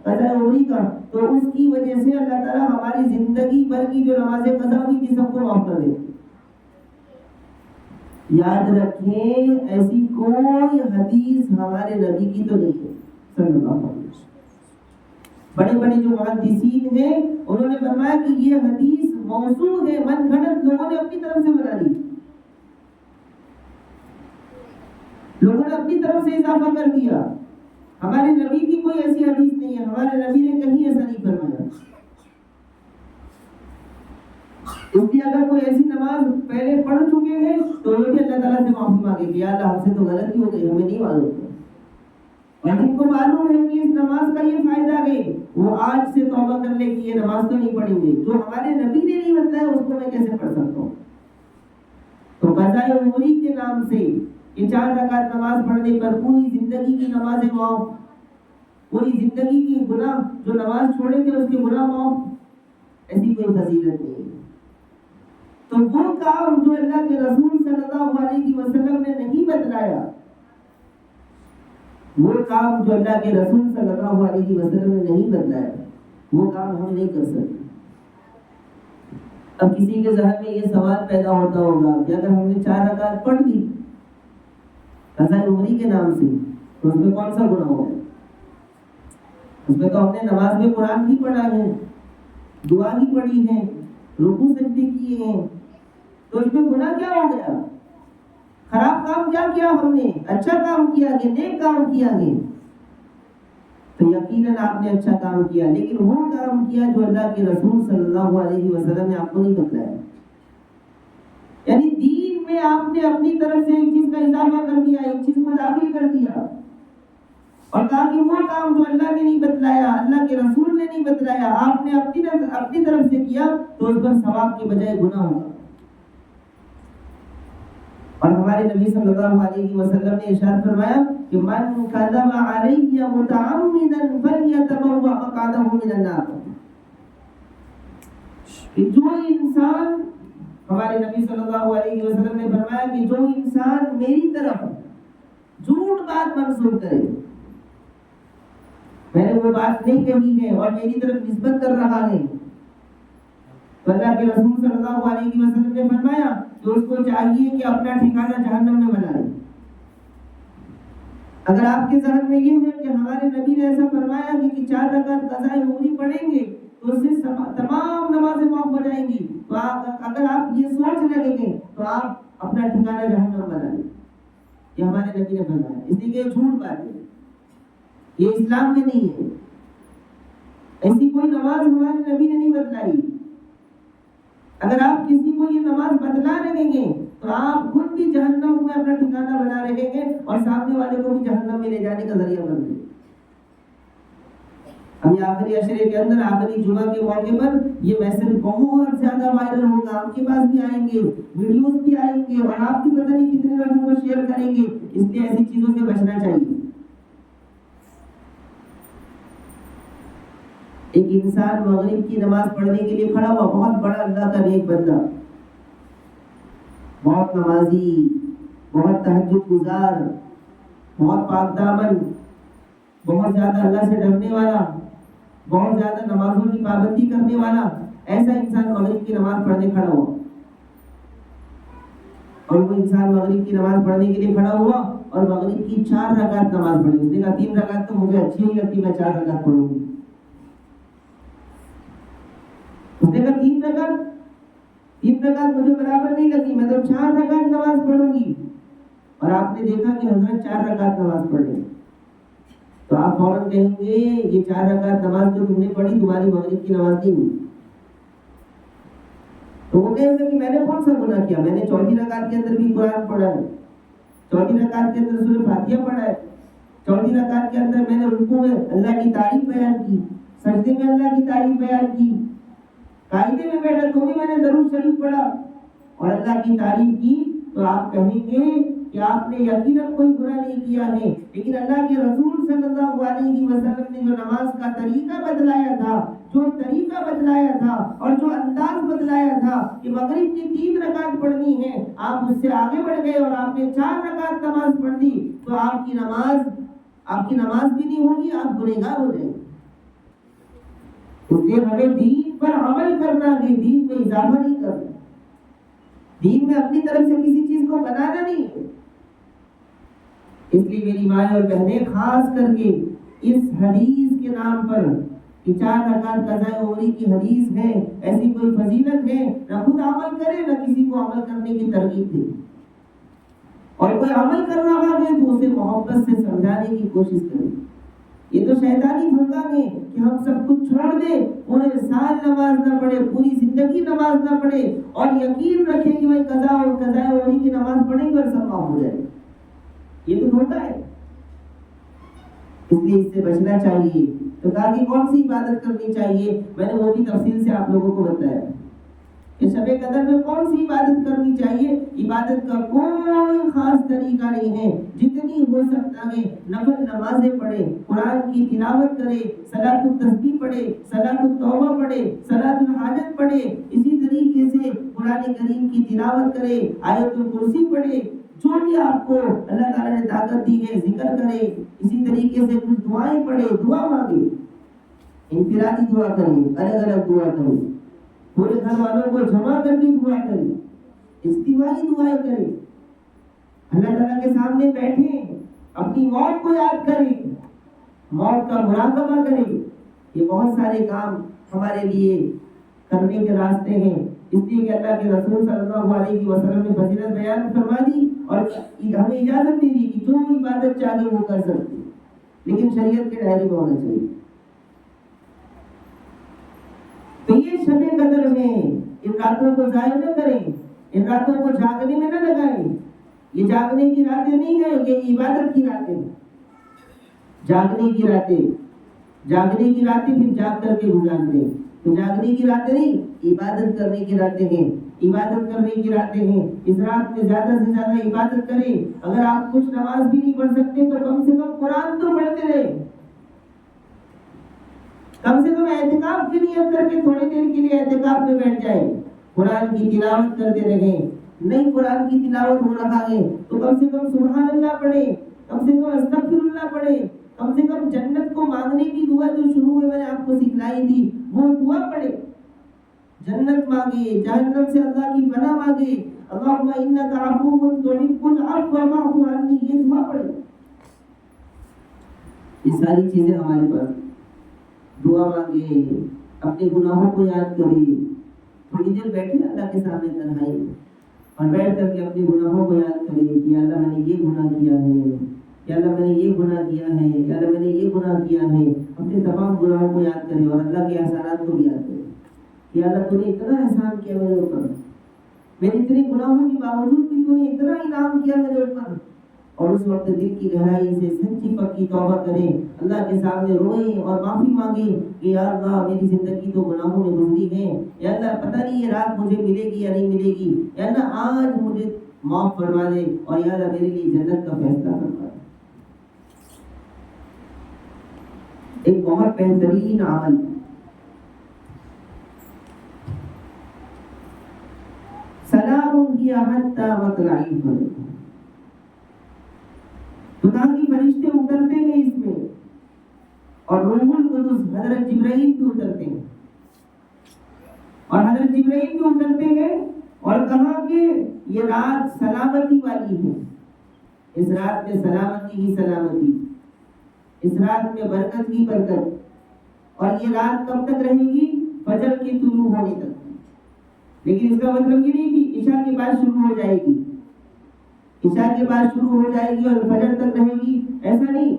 قضاء عمری کا، تو اس کی وجہ سے اللہ تعالیٰ ہماری زندگی بھر کی جو نمازیں قضا ہوئی تھی سب کو معاف کر دے۔ یاد رکھیں ایسی کوئی حدیث ہمارے نبی کی تو نہیں ہے صلی اللہ علیہ وسلم۔ بڑے بڑے جو محدثین ہیں انہوں نے فرمایا کہ یہ حدیث موضوع ہے، من گھڑت لوگوں نے اپنی طرف سے بنا لی، لوگوں نے اپنی طرف سے اضافہ کر دیا۔ ہمارے نبی کی کوئی ایسی حدیث نہیں ہے، ہمارے نبی نے کہیں ایسا نہیں فرمایا۔ اس لیے اگر کوئی ایسی نماز پہلے پڑھ چکے ہیں تو وہ بھی اللہ تعالیٰ سے معافی مانگے کہ یا اللہ ہم سے تو غلطی ہو گئی، ہمیں نہیں معلوم تھا، اور جن کو معلوم ہے کہ اس نماز کا یہ فائدہ ہے وہ آج سے توبہ کر لے کہ یہ نماز تو نہیں پڑھیں گے، جو ہمارے نبی نے نہیں بتایا اس کو میں کیسے پڑھ سکتا ہوں۔ تو قضاء عمری کے نام سے یہ 4 رکعت نماز پڑھنے پر پوری زندگی کی نمازیں معاف، پوری زندگی کی گناہ جو نماز چھوڑے تھے اس کے گناہ معاف، ایسی کوئی فضیلت نہیں ہے۔ تو وہ کام جو اللہ کے رسول صلی اللہ علیہ وسلم نے نہیں بتلایا، وہ کام جو اللہ کے رسول صلی اللہ علیہ وسلم نے نہیں بتلایا، وہ کام ہم نہیں کر سکتے۔ اب کسی کے ذہن میں یہ سوال پیدا ہوتا ہوگا کہ اگر ہم نے 4 رکعت پڑھ دی قضاء عمری کے نام سے تو اس میں کون سا گناہ ہوگا؟ اس میں تو ہم نے نماز میں قرآن بھی پڑھا ہے، دعا بھی پڑھی ہے، رکوع سجدے کیے ہیں، تو اس میں گناہ کیا ہو گیا؟ خراب کام کیا کیا ہم نے؟ اچھا کام کیا گیا، نیک کام کیا گیا، تو یقیناً آپ نے اچھا کام کیا، لیکن وہ کام کیا جو اللہ کے رسول صلی اللہ علیہ وسلم نے آپ کو نہیں بتلایا۔ یعنی دین میں آپ نے اپنی طرف سے ایک چیز کا اضافہ کر دیا، ایک چیز کو داخل کر دیا، اور کہا کہ وہ کام جو اللہ نے نہیں بتلایا، اللہ کے رسول نے نہیں بتلایا، آپ نے اپنی طرف سے کیا تو اس پر ثواب کے بجائے گناہ ہوگا۔ اور ہمارے نبی صلی اللہ علیہ وسلم نے ارشاد فرمایا کہ من کذب علی متعمدا فلیتبوأ مقعدہ من النار، کہ جو انسان، ہمارے نبی صلی اللہ علیہ وسلم نے فرمایا کہ جو انسان میری طرف جھوٹ بات منسوب کرے، میں نے وہ بات نہیں کہی ہے اور میری طرف نسبت کر رہا ہے، تو اللہ کے رسول صلی اللہ علیہ وسلم نے فرمایا کہ اس کو چاہیے کہ اپنا ٹھکانہ جہنم میں بنا لے۔ اگر آپ کے ذہن میں یہ ہے کہ ہمارے نبی نے ایسا فرمایا کہ 4 رکعت قضاء عمری پڑھیں گے تو اس سے تمام نمازیں معاف ہو جائیں گی، تو اگر آپ یہ سوچ لگیں گے تو آپ اپنا ٹھکانہ جہنم بنا لیں۔ یہ ہمارے نبی نے فرمایا، اس لیے کہ یہ جھوٹ بات ہے، یہ اسلام میں نہیں ہے، ایسی کوئی نماز ہمارے نبی نے نہیں بتلائی۔ اگر آپ کسی کو یہ نماز بتلا رہیں گے تو آپ خود بھی جہنم میں اپنا ٹھکانہ بنا رہیں گے اور سامنے والے کو بھی جہنم میں لے جانے کا ذریعہ بن گے۔ ابھی آخری عشرے کے اندر آخری جمعہ کے موقع پر یہ میسج بہت زیادہ وائرل ہوگا، آپ کے پاس بھی آئیں گے، ویڈیوز بھی آئیں گے، اور آپ بھی پتہ نہیں کتنے لوگوں کو شیئر کریں گے، اس لیے ایسی چیزوں سے بچنا چاہیے۔ ایک انسان مغرب کی نماز پڑھنے کے لیے کھڑا ہوا، بہت بڑا اللہ کا نیک بندہ، بہت نمازی، بہت تہجد گزار، بہت پاک دامن، بہت زیادہ اللہ سے ڈرنے والا، بہت زیادہ نمازوں کی پابندی کرنے والا، ایسا انسان مغرب کی نماز پڑھنے کھڑا ہوا، اور وہ انسان مغرب کی نماز پڑھنے کے لیے کھڑا ہوا اور مغرب کی 4 رکعت نماز پڑھی۔ اس نے کہا 3 رکعت تو مجھے اچھی نہیں لگتی، میں 4 رکعت پڑھوں گی۔ اس نے کہا 3 رکعت مجھے برابر نہیں لگی، میں تو 4 رکعت نماز پڑھوں گی۔ اور آپ نے دیکھا کہ حضرت 4 رکعت نماز پڑھ رہے ہیں، تو آپ فوراً کہیں گے یہ 4 رکعت نماز جو تم نے پڑھی تمہاری مغرب کی نماز نہیں ہوئی۔ تو وہ کہیں گے کہ میں نے کون سا گناہ کیا، میں نے 4 رکعت کے اندر بھی قرآن پڑھا ہے، 4 رکعت کے اندر سورہ فاتحہ پڑھا ہے، 4 رکعت کے اندر میں نے رکوع میں اللہ کی تعریف بیان کی، سجدے میں اللہ کی تعریف بیان کی، قاعدے میں بیٹھا تو بھی میں نے درود شریف پڑھا اور اللہ کی تعریف کی۔ تو آپ کہیں گے کہ آپ نے یقیناً کوئی گناہ نہیں کیا ہے، لیکن اللہ کے رسول صلی اللہ علیہ وسلم نے جو نماز کا طریقہ بتلایا تھا، جو طریقہ بتلایا تھا اور جو انداز بتلایا تھا کہ مغرب کی 3 رکعت پڑھنی ہے، آپ اس سے آگے بڑھ گئے اور آپ نے 4 رکعت نماز پڑھ دی، تو آپ کی نماز بھی نہیں ہوگی، آپ گنہگار ہو جائیں گے۔ اس لیے ہمیں دین پر عمل کرنا ہے، دین میں اضافہ نہیں کرنا، دین میں اپنی طرف سے کسی چیز کو بنانا نہیں ہے۔ اس لیے میری مائیں اور بہنیں، خاص کر کے اس حدیث کے نام پر کہ 4 رکعت قضاء عمری کی حدیث ہے، ایسی کوئی فضیلت ہے، نہ خود عمل کرے نہ کسی کو عمل کرنے کی ترغیب دے، اور کوئی عمل کر رہا ہے تو اسے محبت سے سمجھانے کی کوشش کرے۔ یہ تو شیطانی دھوکہ ہے کہ ہم سب کچھ چھوڑ دیں، پورے سال نماز نہ پڑھے، پوری زندگی نماز نہ پڑھے اور یقین رکھے کہ میں قضاء عمری کی نماز پڑھیں گے اور سب معاف ہو جائے، یہ تو دھوکہ ہے۔ اس لیے اس سے بچنا چاہیے۔ تو کہا کہ کون سی عبادت کرنی چاہیے، میں نے وہ بھی تفصیل سے آپ لوگوں کو بتایا کہ شب قدر میں کون سی عبادت کرنی چاہیے۔ عبادت کا کوئی خاص طریقہ نہیں ہے، جتنی ہو سکتا ہے نفل نمازیں پڑھے، قرآن کی تلاوت کرے، صلاۃ التسبیح پڑھے، صلاۃ التوبہ پڑھے، صلاۃ الحاجت پڑھے، اسی طریقے سے قرآن کریم کی تلاوت کرے، آیت الکرسی پڑھے، جو بھی آپ کو اللہ تعالیٰ نے طاقت دی ہے ذکر کرے، اسی طریقے سے کچھ دعائیں پڑھے، دعا مانگے، انفرادی دعا کرے، الگ الگ دعا کرے، پورے گھر والوں کو جمع کر کے دعا کرے، اجتماعی دعائیں کرے، اللہ تعالیٰ کے سامنے بیٹھے، اپنی موت کو یاد کرے، موت کا مراقبہ کرے۔ یہ بہت سارے کام ہمارے لیے کرنے کے راستے ہیں، اس لیے کہ اللہ کے رسول صلی اللہ علیہ وسلم نے فضیلت بیان فرما دی اور ہمیں اجازت دے دی کہ جو عبادت چاہے وہ کر سکتے، لیکن شریعت کے دائرے میں ہونا چاہیے۔ تو یہ شب قدر میں ان راتوں کو ضائع نہ کریں، ان راتوں کو جاگنے میں نہ لگائیں۔ یہ جاگنے کی راتیں نہیں ہیں، یہ عبادت کی راتیں ہیں، جاگنے کی راتیں پھر جاگ کر کے گزار دیں، تو جاگنے کی راتیں نہیں، عبادت کرنے کی راتیں ہیں، عبادت کرنے کی راتیں ہیں۔ اس رات میں زیادہ سے زیادہ عبادت کریں۔ اگر آپ کچھ نماز بھی نہیں پڑھ سکتے تو کم سے کم قرآن تو پڑھتے رہیں، کم سے کم اعتکاف کی نیت کر کے تھوڑی دیر کے لیے اعتکاف میں بیٹھ جائیں، قرآن کی تلاوت کرتے رہیں۔ نہیں قرآن کی تلاوت ہو رہا ہے تو کم سے کم سبحان اللہ پڑھے، کم سے کم استغفر اللہ پڑھے، کم سے کم جنت کو مانگنے کی دعا جو شروع میں نے آپ کو سکھلائی تھی وہ دعا پڑھے، جنت مانگے، جہنم سے اللہ کی پناہ مانگے، اللہم انک عفو تحب العفو فاعف عنی، یہ دعا پڑھے۔ یہ ساری چیزیں ہمارے پاس، دعا مانگے، اپنے گناہوں کو یاد کرے، تھوڑی دیر بیٹھے اللہ کے سامنے تنہائی میں اور بیٹھ کر کے اپنے گناہوں کو یاد کرے کہ اللہ میں نے یہ گناہ کیا ہے، یا اللہ میں نے یہ گناہ کیا ہے، یا اللہ میں نے یہ گناہ کیا ہے، اپنے تمام گناہوں کو یاد کرے اور اللہ کے احسانات کو بھی یاد کرے کہ اللہ تو نے اتنا احسان کیا میرے اوپر، میرے اتنے گناہوں کے باوجود بھی تو نے اتنا انعام کیا میرے اوپر۔ اور اس وقت دل کی گہرائی سے سچی پکی توبہ کریں، اللہ کے سامنے روئیں اور معافی مانگیں کہ یا اللہ میری زندگی تو گناہوں میں گزری ہے، یا اللہ پتہ نہیں یہ رات مجھے ملے گی یا نہیں ملے گی، یا اللہ آج مجھے معاف فرما دے اور یا اللہ میرے لیے جنت کا فیصلہ فرما دے۔ ایک بہت بہترین عمل سلام ہی حتی مطلع الفجر، خدا کی فرشتے اترتے ہیں اس میں اور روح القدس حضرت جبرائیل بھی اترتے ہیں، اور حضرت جبرائیل بھی اترتے ہیں اور کہا کہ یہ رات سلامتی والی ہے، اس رات میں سلامتی ہی سلامتی، اس رات میں برکت ہی برکت، اور یہ رات کب تک رہے گی؟ فجر کے طلوع ہونے تک، لیکن اس کا مطلب یہ نہیں کہ عشاء کے بعد شروع ہو جائے گی، عشاء کے بعد شروع ہو جائے گی اور فجر تک رہے گی، ایسا نہیں.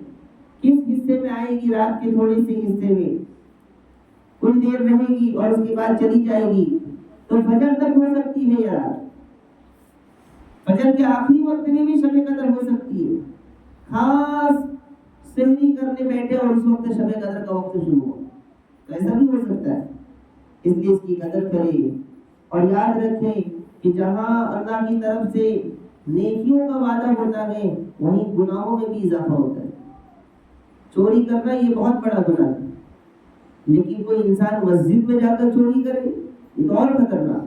کس حصے میں آئے گی؟ رات کے تھوڑے سے حصے میں کچھ دیر رہے گی اور اس کے بعد چلی جائے گی. تو فجر تک ہو سکتی ہے یا رات؟ فجر کے آخری وقت میں بھی شب قدر ہو سکتی ہے. خاص سحری کرنے بیٹھے اور اس وقت شب قدر کا وقت شروع ہو، تو ایسا بھی ہو سکتا ہے. اس لیے اس کی قدر کریں اور یاد رکھیں کہ جہاں اللہ کی طرف سے نیکیوں کا وعدہ ہوتا ہے وہیں گناہوں میں بھی اضافہ ہوتا ہے. چوری کرنا یہ بہت بڑا گناہ ہے، لیکن کوئی انسان مسجد میں جا کر چوری کرے یہ تو اور خطرناک.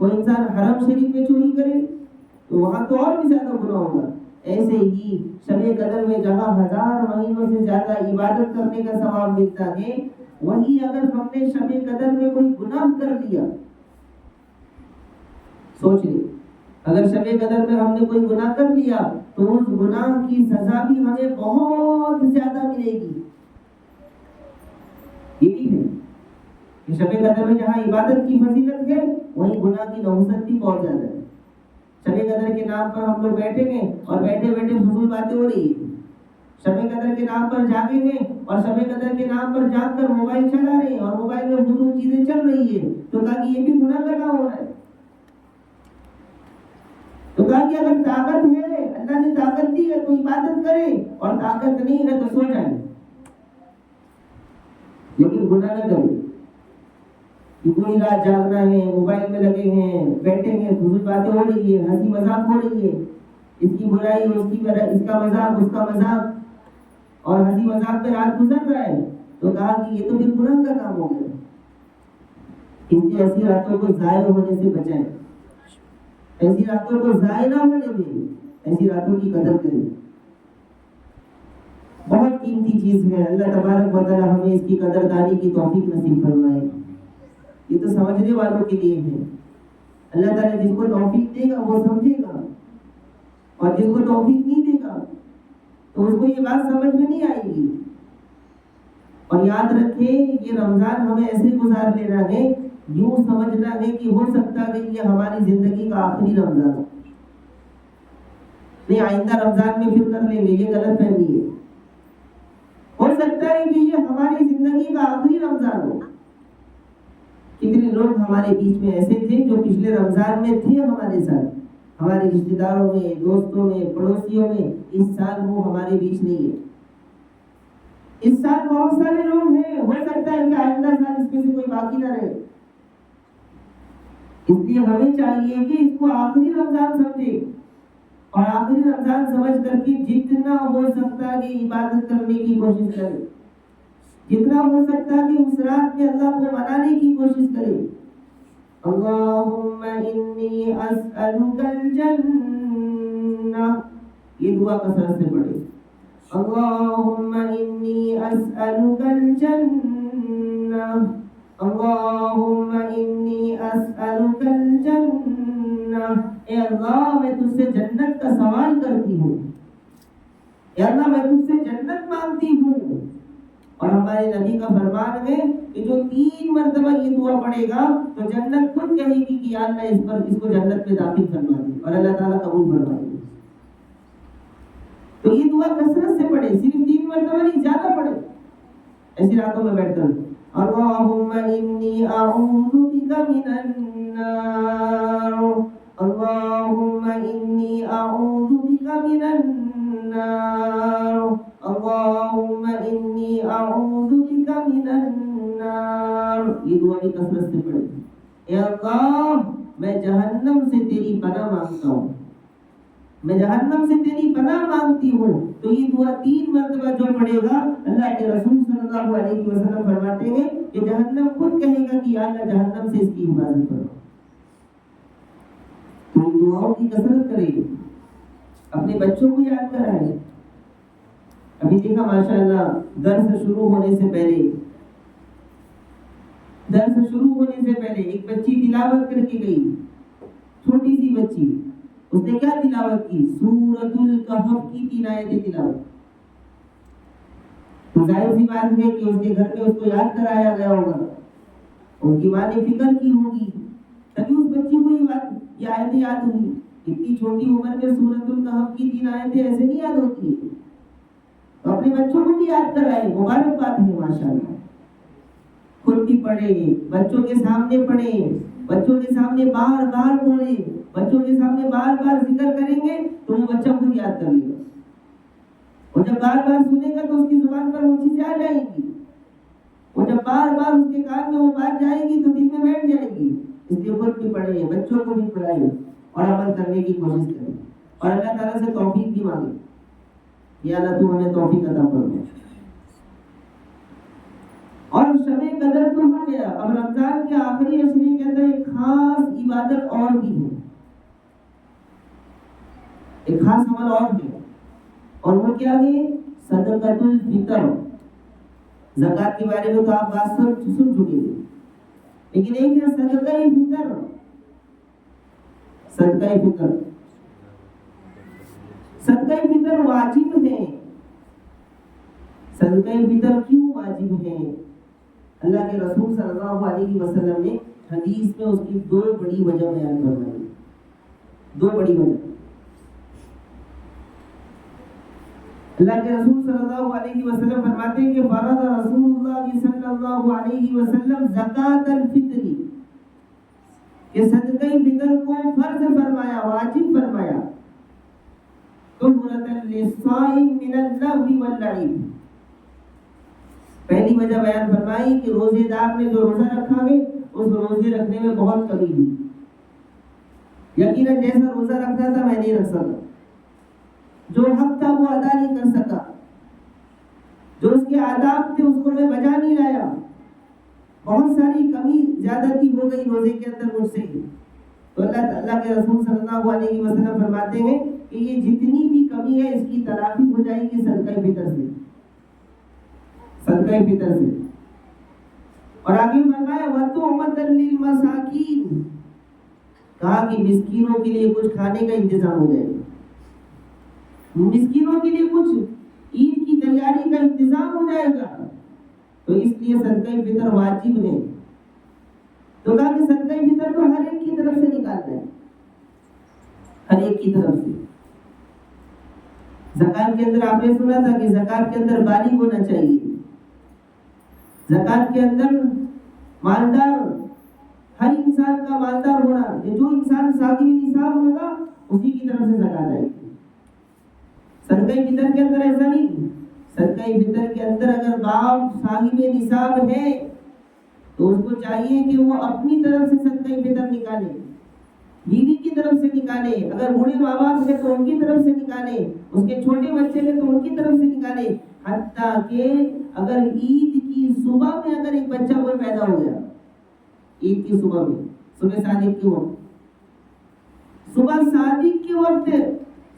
کوئی انسان حرم شریف میں چوری کرے تو وہاں تو اور بھی زیادہ گناہ ہوگا. ایسے ہی شب قدر میں جہاں 1000 مہینوں سے زیادہ عبادت کرنے کا ثواب ملتا ہے، وہی اگر ہم نے شب قدر میں کوئی گناہ کر لیا، سوچ لیں اگر شب قدر میں ہم نے کوئی گناہ کر لیا تو اس گناہ کی سزا بھی ہمیں بہت زیادہ ملے گی. یہ بھی ہے کہ شب قدر میں جہاں عبادت کی فضیلت ہے وہیں گناہ کی نحوست بھی بہت زیادہ ہے. شب قدر کے نام پر ہم لوگ بیٹھیں گے اور بیٹھے بیٹھے فضول باتیں ہو رہی ہیں. شب قدر کے نام پر جاگیں گے اور شب قدر کے نام پر جاگ کر موبائل چلا رہے ہیں اور موبائل میں فضول چیزیں چل رہی ہیں، تو کہا کہ یہ بھی گناہ کا کام ہو رہا ہے. تو کہا کہ اگر طاقت ہے، اللہ نے طاقت دی ہے تو عبادت کرے، اور طاقت نہیں ہے تو سو جائے، لیکن گناہ نہ کرے. پوری رات جاگنا ہے، موبائل میں لگے ہیں، بیٹھے ہیں، فضول باتیں ہو رہی ہے، ہنسی مذاق ہو رہی ہے، اس کی برائی اس کا مذاق اس کا مذاق، اور ہنسی مذاق پہ رات گزر رہا ہے، تو کہا کہ یہ تو پھر گناہ کا کام ہو گیا. اس لیے ایسی راتوں کو ضائع ہونے سے بچائیں، ایسی راتوں کو ضائع نہ ہونے دیں، ایسی راتوں کی قدر کریں. بہت قیمتی چیز ہے. اللہ تبارک و تعالی ہمیں اس کی قدردانی کی توفیق نصیب فرمائے. یہ تو سمجھنے والوں کے لیے ہے. اللہ تعالیٰ جس کو توفیق دے گا وہ سمجھے گا، اور جس کو توفیق نہیں دے گا تو اس کو یہ بات سمجھ میں نہیں آئے گی. اور یاد رکھیں یہ رمضان ہمیں ایسے گزار لینا ہے، یوں سمجھنا ہے کہ ہو سکتا ہے کہ یہ ہماری زندگی کا آخری رمضان ہو. نہیں، آئندہ رمضان میں پھر کر لیں گے، یہ غلط فہمی ہے. ہو سکتا ہے کہ یہ ہماری زندگی کا آخری رمضان ہو. کتنے لوگ ہمارے بیچ میں ایسے تھے جو پچھلے رمضان میں تھے ہمارے ساتھ، ہمارے رشتہ داروں میں، دوستوں میں، پڑوسیوں میں. اس سال وہ ہمارے بیچ نہیں ہے. اس سال بہت سارے لوگ ہیں، ہو سکتا ہے کہ آئندہ سال اس میں سے کوئی باقی نہ رہے. اس لیے ہمیں چاہیے کہ اس کو آخری رمضان سمجھے، اور آخری رمضان سمجھ کر کے جتنا ہو سکتا ہے کہ عبادت کرنے کی کوشش کرے، جتنا ہو سکتا ہے کہ اس رات میں اللہ کو منانے کی کوشش کرے. اللہم انی اسألک الجنہ، یہ دعا کثرت سے پڑھے. اللہم انی اسألک الجنہ، اللہم انی اسألک الجنہ. اے اللہ میں تجھ سے جنت کا سوال کرتی ہوں، اے اللہ میں تجھ سے جنت مانگتی ہوں. اور ہمارے نبی کا فرمان ہے کہ جو 3 مرتبہ یہ دعا پڑھے گا تو جنت خود کہے گی کہ یا اللہ اس کو جنت میں داخل فرما دے، اور اللہ تعالیٰ قبول فرمائے گا. تو یہ دعا کثرت سے پڑھے، صرف 3 مرتبہ نہیں، زیادہ پڑھے ایسی راتوں میں بیٹھ کر. اللہم انی اعوذ بک من النار، اللہم انی اعوذ بک من النار، اللہم انی اعوذ بک من النار. یہ دعا بھی کثرت سے پڑھے. اے اللہ میں جہنم سے تیری پناہ مانگتا ہوں، میں جہنم سے تیری پناہ مانگتی ہوں. تو یہ دعا 3 مرتبہ جو پڑھے گا، اللہ کے رسول صلی اللہ علیہ وسلم فرماتے ہیں کہ جہنم خود کہے گا کہ یا اللہ جہنم سے اس کی حفاظت کرو. تو ان دعاؤں کی کثرت کریں، اپنے بچوں کو یاد کرائیں. ابھی دیکھا ماشاءاللہ درس شروع ہونے سے پہلے ایک بچی تلاوت کر کے گئی، چھوٹی سی بچی. اس نے کیا تلاوت کی؟ سورۃ الکہف کی 3 آیتیں تلاوت. تو ظاہر سی بات ہے کہ اس کے گھر میں اس کو یاد کرایا گیا ہوگا، اس کی ماں نے فکر کی ہوگی، تبھی اس بچی کو یہ آیتیں یاد ہوئی. اتنی چھوٹی عمر میں سورۃ الکہف کی 3 آیتیں ایسے نہیں یاد ہوتی ہیں. تو اپنے بچوں کو بھی یاد کرائیں، مبارکباد ہے ماشاءاللہ. خود بھی پڑھیں، بچوں کے سامنے پڑھیں، بچوں کے سامنے بار بار بولیں، بچوں کے سامنے بار بار ذکر کریں گے تو وہ بچہ خود یاد کر لے گا. اور جب بار بار سنے گا تو اس کی زبان پر وہ چیزیں آ جائیں گی، اور جب بار بار اس کے کان میں وہ بات جائے گی تو دل میں بیٹھ جائے گی. اس لیے خود بھی پڑھیں، بچوں کو بھی پڑھائیں اور عمل کرنے کی کوشش کریں، اور اللہ تعالیٰ سے توفیق بھی مانگیں. یا اللہ تو ہمیں توفیق عطا فرما. اور شب قدر تو ہو گیا، اب رمضان کے آخری عشرے کے اندر ایک خاص عبادت اور بھی ہے، ایک خاص عمل اور ہے، اور وہ کیا ہے؟ صدقۃ الفطر. زکوٰۃ کے بارے میں تو آپ بات سن چکے ہیں، لیکن ایک ہے صدقہ فطر. صدقہ فطر، صدقہ فطر واجب ہے. صدقہ فطر کیوں واجب ہے؟ اللہ کے رسول صلی اللہ علیہ وسلم نے حدیث میں اس کی 2 بڑی وجہ بیان فرمائی. 2 بڑی وجہ. اللہ کے رسول صلی اللہ علیہ وسلم فرماتے ہیں کہ فرض رسول اللہ صلی اللہ علیہ وسلم زکوٰۃ الفطر، کہ صدقہ فطر کو فرض فرمایا، واجب فرمایا. طہرۃ للصائم من اللغو واللعب. پہلی وجہ بیان فرمائی کہ روزے دار نے جو روزہ رکھا ہے اس روزے رکھنے میں بہت کمی ہوئی. یقیناً جیسا روزہ رکھتا تھا میں نہیں رکھ سکا، جو حق تھا وہ ادا نہیں کر سکا، جو اس کے آداب تھے اس کو میں بجا نہیں لایا. بہت ساری کمی زیادتی ہو گئی روزے کے اندر مجھ سے. تو اللہ کے رسول صلی اللہ علیہ وسلم فرماتے ہیں کہ یہ جتنی بھی کمی ہے اس کی تلافی ہو جائے گی صدقہ فطر سے، صدقہ فطر سے. اور آگے فرمایا وَتُعْمَةً لِلْمَسَاكِينِ، کہا کہ مسکینوں کے لیے کچھ کھانے کا انتظام ہو جائے گا، مسکینوں کے لیے کچھ عید کی تیاری کا انتظام ہو جائے گا. تو اس لیے صدقہ فطر واجب ہے. تو کہا کہ صدقہ فطر تو ہر ایک کی طرف سے نکالنا ہے، ہر ایک کی طرف سے. زکوٰۃ کے اندر آپ نے سنا تھا کہ زکوٰۃ کے اندر بالغ ہونا چاہیے. زکوٰۃ کے اندر مالدار، ہر انسان کا مالدار ہونا، جو انسان صاحب نصاب ہوگا اسی کی طرف سے زکوٰۃ آئے گی. صدقہ فطر کے اندر ایسا نہیں. صدقہ فطر کے اندر اگر باپ صاحب نصاب ہے تو اس کو چاہیے کہ وہ اپنی طرف سے صدقہ فطر نکالے، بیوی کی طرف سے نکالے، اگر بوڑھے ماں باپ ہیں تو ان کی طرف سے نکالے، اس کے چھوٹے بچے ہیں تو ان کی طرف سے نکالے. حتیٰ کہ اگر عید کی صبح میں اگر ایک بچہ کوئی پیدا ہو گیا، عید کی صبح میں، صبح صادق کے وقت، صبح صادق کے وقت،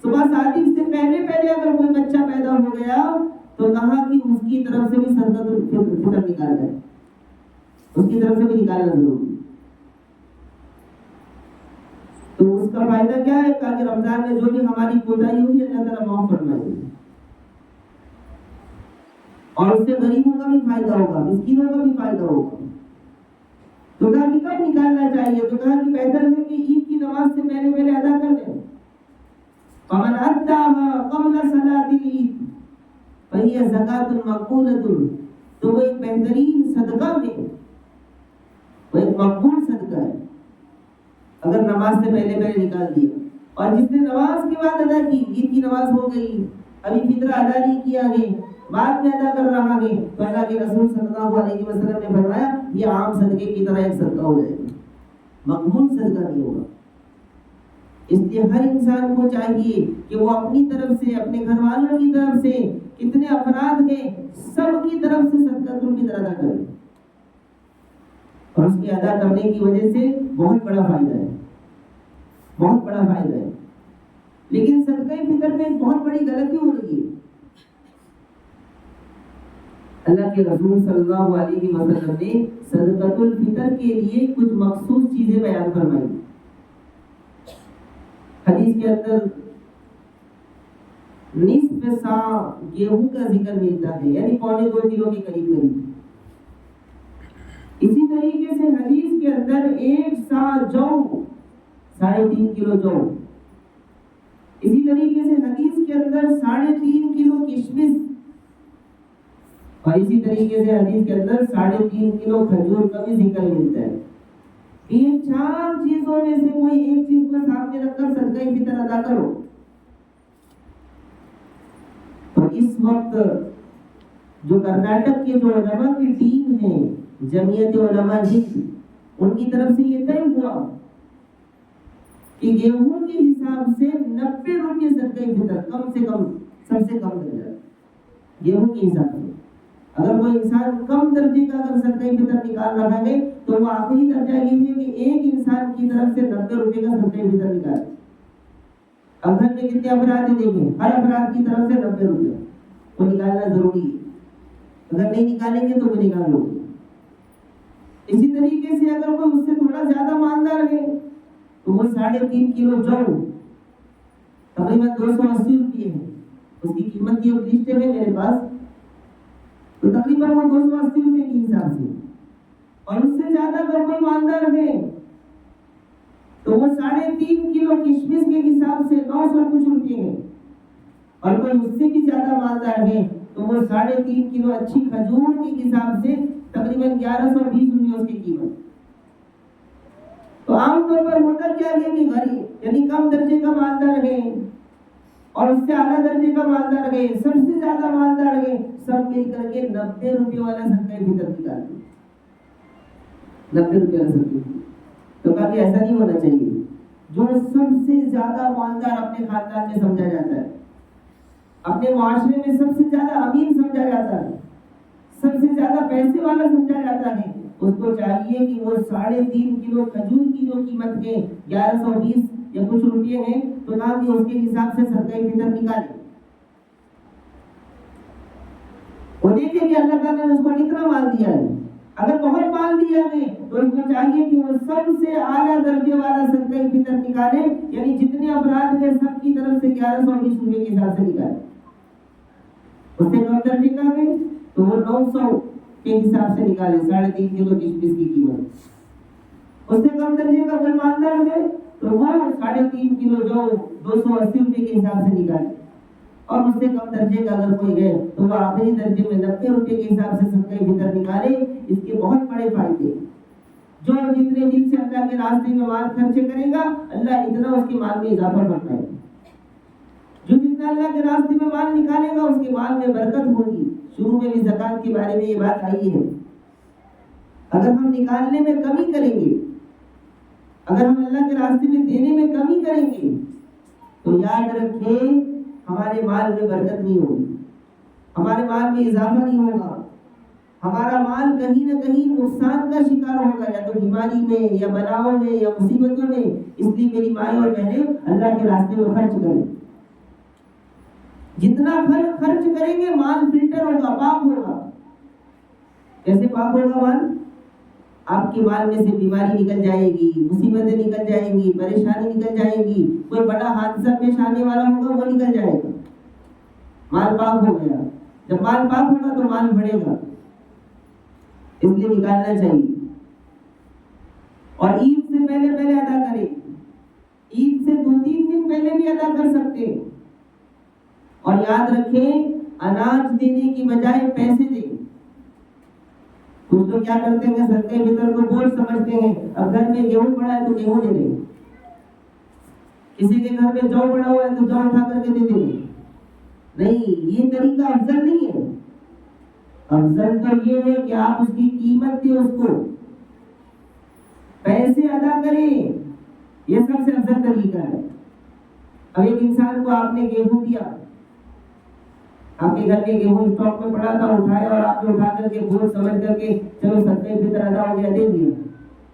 صبح صادق سے پہلے اگر کوئی بچہ پیدا ہو گیا تو کہا کہ اس کی طرف سے بھی صدقۃ الفطر نکالنا ہے، اس کی طرف سے بھی نکالنا ضروری. تو اس کا فائدہ کیا ہے؟ تاکہ رمضان میں جو بھی ہماری کوتاہی ہوگی اللہ تعالیٰ معاف فرمائے گی، اور اس سے غریبوں کا بھی فائدہ ہوگا، مسکینوں کا بھی فائدہ ہوگا. تو کہا کہ کب نکالنا چاہیے؟ تو کہا کہ بہتر ہے کہ عید کی نماز سے پہلے ادا کر دیں. فمن اداها قبل صلاۃ العید فہی زکوٰۃ مقبولۃ. تو وہ ایک بہترین صدقہ ہے، وہ ایک مقبول صدقہ ہے اگر نماز سے پہلے نکال دیا. اور جس نے نماز کے بعد ادا کی، عید کی نماز ہو گئی، ابھی فطرہ ادا نہیں کیا ہے، بعد میں ادا کر رہا ہے، تو اللہ کے رسول صلی اللہ علیہ وسلم نے فرمایا یہ عام صدقے کی طرح ایک صدقہ ہو جائے گا، مقبول صدقہ نہیں ہوگا. اس لیے ہر انسان کو چاہیے کہ وہ اپنی طرف سے، اپنے گھر والوں کی طرف سے، کتنے افراد ہیں سب کی طرف سے صدقۃ الفطر ادا کرے. اور اس کے ادا کرنے کی وجہ سے بہت بڑا فائدہ ہے، بہت بڑا فائدہ ہے. لیکن صدقہ فطر میں ایک بہت بڑی غلطی ہو رہی ہے. اللہ کے رسول صلی اللہ علیہ وسلم نے صدقۃ الفطر کے لیے کچھ مخصوص چیزیں بیان فرمائی. حدیث کے اندر نصف سا گیہوں کا ذکر ملتا ہے، یعنی 2.25 کلو کے قریب. اسی طریقے سے حدیث کے اندر 1 سا جو 3.5 کلو جو اسی طریقے سے حدیث کے اندر 3.5 کلو کشمش، اور اسی طریقے سے حدیث کے اندر 3.5 کلو کھجور کا بھی ذکر ملتا ہے۔ ان 4 چیزوں میں سے کوئی ایک چیز کو سامنے رکھ کر صدقہ فطر ادا کرو۔ تو اس وقت جو کرناٹک کے جو علماء کی ٹیم ہے، جمعیت علماء ہند، ان کی طرف سے یہ طے ہوا کہ گیہوں کے حساب سے 90 روپے صدقہ فطر کم سے کم، سب سے کم درجہ گیہوں کے حساب سے۔ اگر کوئی انسان کم درجے کا اگر صدقہ فطر نکال رہا ہے تو وہ آخری درجہ یہ ہے کہ ایک انسان کی طرف سے 90 روپے کا صدقہ فطر نکالے۔ اب گھر میں کتنے افراد ہیں دیکھیں، ہر افراد کی طرف سے 90 روپے وہ نکالنا ضروری ہے، اگر نہیں نکالیں گے تو وہ نکال لو۔ اسی طریقے سے اگر کوئی اس سے تھوڑا زیادہ مالدار ہے تو وہ 3.5 کلو جو تقریباً 280 روپے ہے، اس کی قیمت کی لسٹ ہے میرے پاس، تو تقریباً وہ 280 روپے کے حساب سے، اور اس سے زیادہ اگر کوئی مالدار ہے تو وہ 3.5 کلو کشمش کے حساب سے 900 کچھ روپے ہے، اور کوئی اس سے بھی زیادہ مالدار ہے تو وہ 3.5 کلو اچھی کھجور کے حساب سے تقریباً 1120 روپے اس کی قیمت۔ تو عام طور پر ہوتا کیا ہے کہ غریب یعنی کم درجے کا مالدار ہے اور اس سے اعلیٰ درجے کا مالدار ہے، سب سے زیادہ مالدار ہے، سب مل کر کے 90 روپے والا صدقہ فطر نکالتے، 90 روپے والا صدقہ فطر۔ تو کہا کہ ایسا نہیں ہونا چاہیے، جو سب سے زیادہ مالدار اپنے خاندان میں سمجھا جاتا ہے، اپنے معاشرے میں سب سے زیادہ امیر سمجھا جاتا ہے، سب سے زیادہ پیسے والا سمجھا جاتا ہے، اس کو چاہیے کہ وہ 3.5 کلو کھجور کی جو قیمت ہے 1120 یا کچھ روپے ہیں، تو نہ کہ اس کے حساب سے صدقہ فطر نکالے۔ وہ دیکھیں کہ اللہ تعالیٰ نے اس کو کتنا مال دیا ہے، اگر بہت مال دیا ہے تو اس کو چاہیے کہ وہ سب سے اعلیٰ درجے والا صدقہ فطر نکالے، یعنی جتنے افراد ہیں سب کی طرف سے 1120 روپے کے حساب سے نکالے۔ اس سے کم درجے کا ہے تو وہ 900 کے حساب سے نکالے، 3.5 کلو کشمش کی قیمت۔ اس سے کم درجے کا کوئی مالدار ہے تو وہ 3.5 کلو جو 280 روپے کے حساب سے نکالے، اور اس سے کم درجے کا اگر کوئی ہے تو وہ آخری درجے میں 90 روپے کے حساب سے صدقہ فطر نکالے۔ اس کے بہت بڑے فائدے، جو جتنے دن سے اللہ کے راستے میں مال خرچ کرے گا اللہ اتنا اس کے مال میں اضافہ کرتا ہے، جو جتنا اللہ کے راستے میں مال نکالے گا اس کے مال میں برکت ہوگی۔ شروع میں بھی زکوٰۃ کے بارے میں یہ بات آئی ہے، اگر ہم نکالنے میں کمی کریں گے، اگر ہم اللہ کے راستے میں دینے میں کمی کریں گے تو یاد رکھیں ہمارے مال میں برکت نہیں ہوگی، ہمارے مال میں اضافہ نہیں ہوگا، ہمارا مال کہیں نہ کہیں نقصان کا شکار ہوگا، یا تو بیماری میں یا بلاؤں میں یا مصیبتوں میں۔ اس لیے میری مائیں اور بہنیں اللہ کے راستے میں خرچ کریں، جتنا خرچ کریں گے مال فلٹر ہوگا، پاک ہوگا۔ کیسے پاک ہوگا مال؟ آپ کے مال میں سے بیماری نکل جائے گی، مصیبتیں نکل جائیں گی، پریشانی نکل جائے گی، کوئی بڑا حادثہ پیش آنے والا ہوگا وہ نکل جائے گا، مال پاک ہو گیا۔ جب مال پاک ہوگا تو مال بڑھے گا، اس لیے نکالنا چاہیے۔ اور عید سے پہلے ادا کریں، عید سے 2-3 دن پہلے بھی ادا کر سکتے ہیں۔ اور یاد رکھیں اناج دینے کی بجائے پیسے دیں۔ کچھ لوگ کیا کرتے ہیں، صدقہ فطر کو بوجھ سمجھتے ہیں، اب گھر میں گیہوں پڑا ہے تو گیہوں دے دیں، کسی کے گھر میں جو پڑا ہوا ہے تو جو اٹھا کر کے دے دیں۔ نہیں، یہ طریقہ افضل نہیں ہے۔ افضل تو یہ ہے کہ آپ اس کی قیمت دیں، اس کو پیسے ادا کریں، یہ سب سے افضل طریقہ ہے۔ اب ایک انسان کو آپ نے گیہوں دیا، آپ کے گھر میں گیہوں اسٹاک میں پڑا تھا، اٹھایا اور آپ نے اٹھا کر کے بوجھ سمجھ کر کے چلو صدقہ فطر ادا ہو گیا، دے دیا۔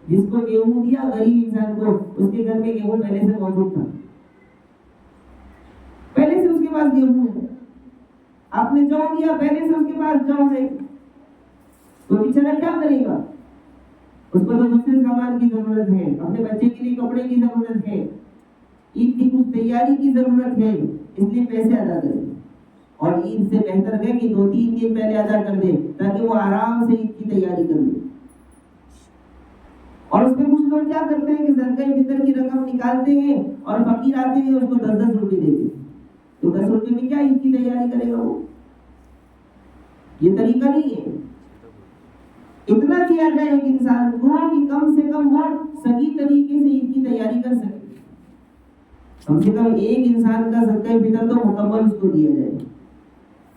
جس کو گیہوں دیا غریب انسان کو، اس کے گھر میں گیہوں پہلے سے موجود تھا، پہلے سے اس کے پاس گیہوں ہے۔ آپ نے جو دیا پہلے سے اس کے پاس جو ہے، تو بیچارہ کیا کرے گا؟ اس کو تو دوسرے سامان کی ضرورت ہے، اپنے بچے کے لیے کپڑے کی ضرورت ہے، عید کی کچھ تیاری کی ضرورت ہے، اس لیے پیسے ادا کریں۔ اور عید سے بہتر ہے کہ 2-3 دن پہلے ادا کر دیں تاکہ وہ آرام سے عید کی تیاری کر لیں۔ اور اس میں کچھ لوگ کیا کرتے ہیں کہ صدقہ فطر کی رقم نکالتے ہیں اور فقیر آتے ہیں اس کو 10-10 روپے دیتے ہیں. تو 10 روپے میں کیا عید کی تیاری کرے گا وہ؟ یہ طریقہ نہیں ہے. اتنا کیا جائے ایک انسان کو کہ کم سے کم وہ صحیح طریقے سے عید کی تیاری کر سکے. کم سے کم ایک انسان کا صدقہ فطر تو مکمل اس کو دیا جائے.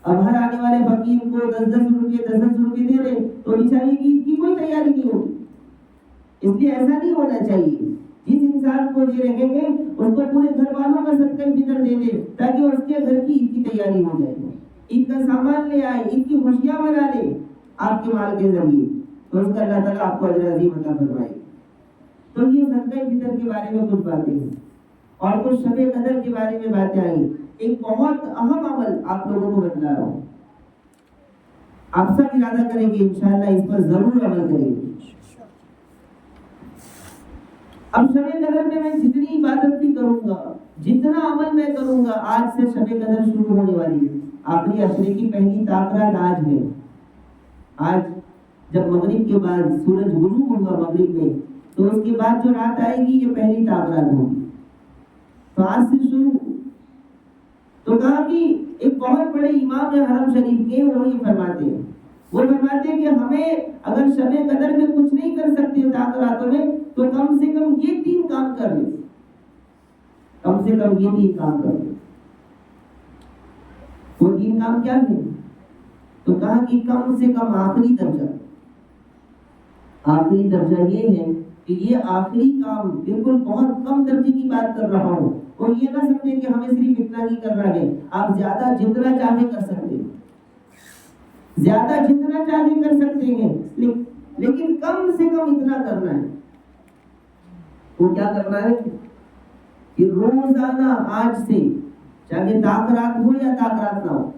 اب ہر آنے والے فقیر کو 10-10 روپے 10-10 روپے دے رہے تو بیچارے کی عید کی کوئی تیاری نہیں ہوگی. اس لیے ایسا نہیں ہونا چاہیے. جس انسان کو دے رہے ہیں اس کو پورے گھر والوں کا صدقہ فطر دے دے تاکہ اس کے گھر کی عید کی تیاری ہو جائے. عید کا سامان لے آئے, عید کی خوشیاں منا لے آپ کے مال کے ذریعے, تو اس کا اللہ تعالیٰ آپ کو اجر عظیم عطا فرمائے. تو یہ صدقہ فطر کے بارے میں کچھ باتیں ہیں. اور کچھ شب قدر کے بارے میں باتیں آئیں. ایک بہت اہم عمل آپ لوگوں کو بتلا رہا ہوں. آپ سب ارادہ کریں گے انشاءاللہ اس پر ضرور عمل کریں گے. اب شب قدر میں جتنی عبادت بھی کروں گا, جتنا عمل میں کروں گا, آج سے شب قدر شروع ہونے والی ہے. آخری عشرے کی پہلی تاخرات آج ہے. آج جب مغرب کے بعد سورج غروب ہوگا مغرب میں, تو اس کے بعد جو رات آئے گی یہ پہلی تاخرات ہوگی. تو آج سے شروع. تو کہا کہ ایک بہت بڑے امام حرم شریف کے وہ یہ فرماتے ہیں, وہ فرماتے ہیں کہ ہمیں اگر شب قدر میں کچھ نہیں کر سکتے تاخراتوں میں تو کم سے کم یہ 3 کام کر لیں. کم سے کم یہ 3 کام کر لیں. وہ 3 کام کیا ہیں؟ تو کہا کہ کم سے کم آخری درجہ. آخری درجہ یہ ہے کہ یہ آخری کام بالکل بہت کم درجے کی بات کر رہا ہوں. اور یہ نہ سمجھیں کہ ہمیں صرف اتنا نہیں کرنا ہے. آپ زیادہ جتنا چاہے کر سکتے ہیں, زیادہ جتنا چاہے کر سکتے ہیں, لیکن کم سے کم اتنا کرنا ہے. وہ کیا کرنا ہے کہ روزانہ آج سے, چاہے تاخرات ہو یا تاخرات نہ ہو,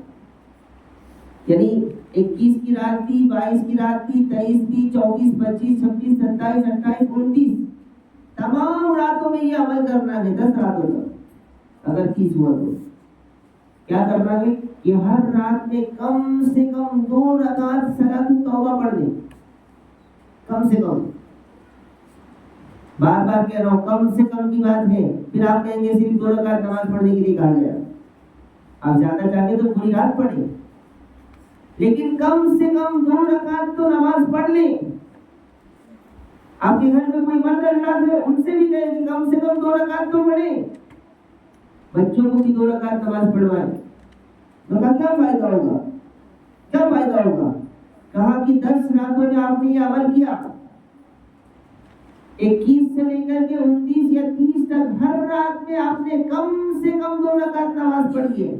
یعنی 21 کی رات تھی, 22 کی رات تھی, 23 تھی, 24, 25, 26, 27, 28, 29, تمام راتوں میں یہ عمل کرنا ہے. 10 راتوں تک اگر 30 ہوا تو کیا کرنا ہے کہ ہر رات میں کم سے کم 2 رکعت صلاۃ التوبہ پڑھ لیں. کم سے کم, بار بار کہہ رہا ہوں, کم سے کم کی بات ہے. پھر آپ کہیں گے صرف 2 رکعت نماز پڑھنے کے لیے کہا گیا. آپ زیادہ چاہتے تو پوری رات پڑھیں, لیکن کم سے کم 2 رکعت تو نماز پڑھ لیں. آپ کے گھر میں کوئی مرد حضرات ہے, ان سے بھی کہیں کہ کم سے کم 2 رکعت تو پڑھیں. بچوں کو بھی 2 رکعت نماز پڑھوائیں. تو کیا فائدہ ہوگا؟ کیا فائدہ ہوگا؟ کہا کہ 10 راتوں میں آپ نے یہ عمل کیا, 21 سے لے کر کے 29 یا 30 تک ہر رات میں آپ نے کم سے کم 2 رکعت نماز پڑھی ہے.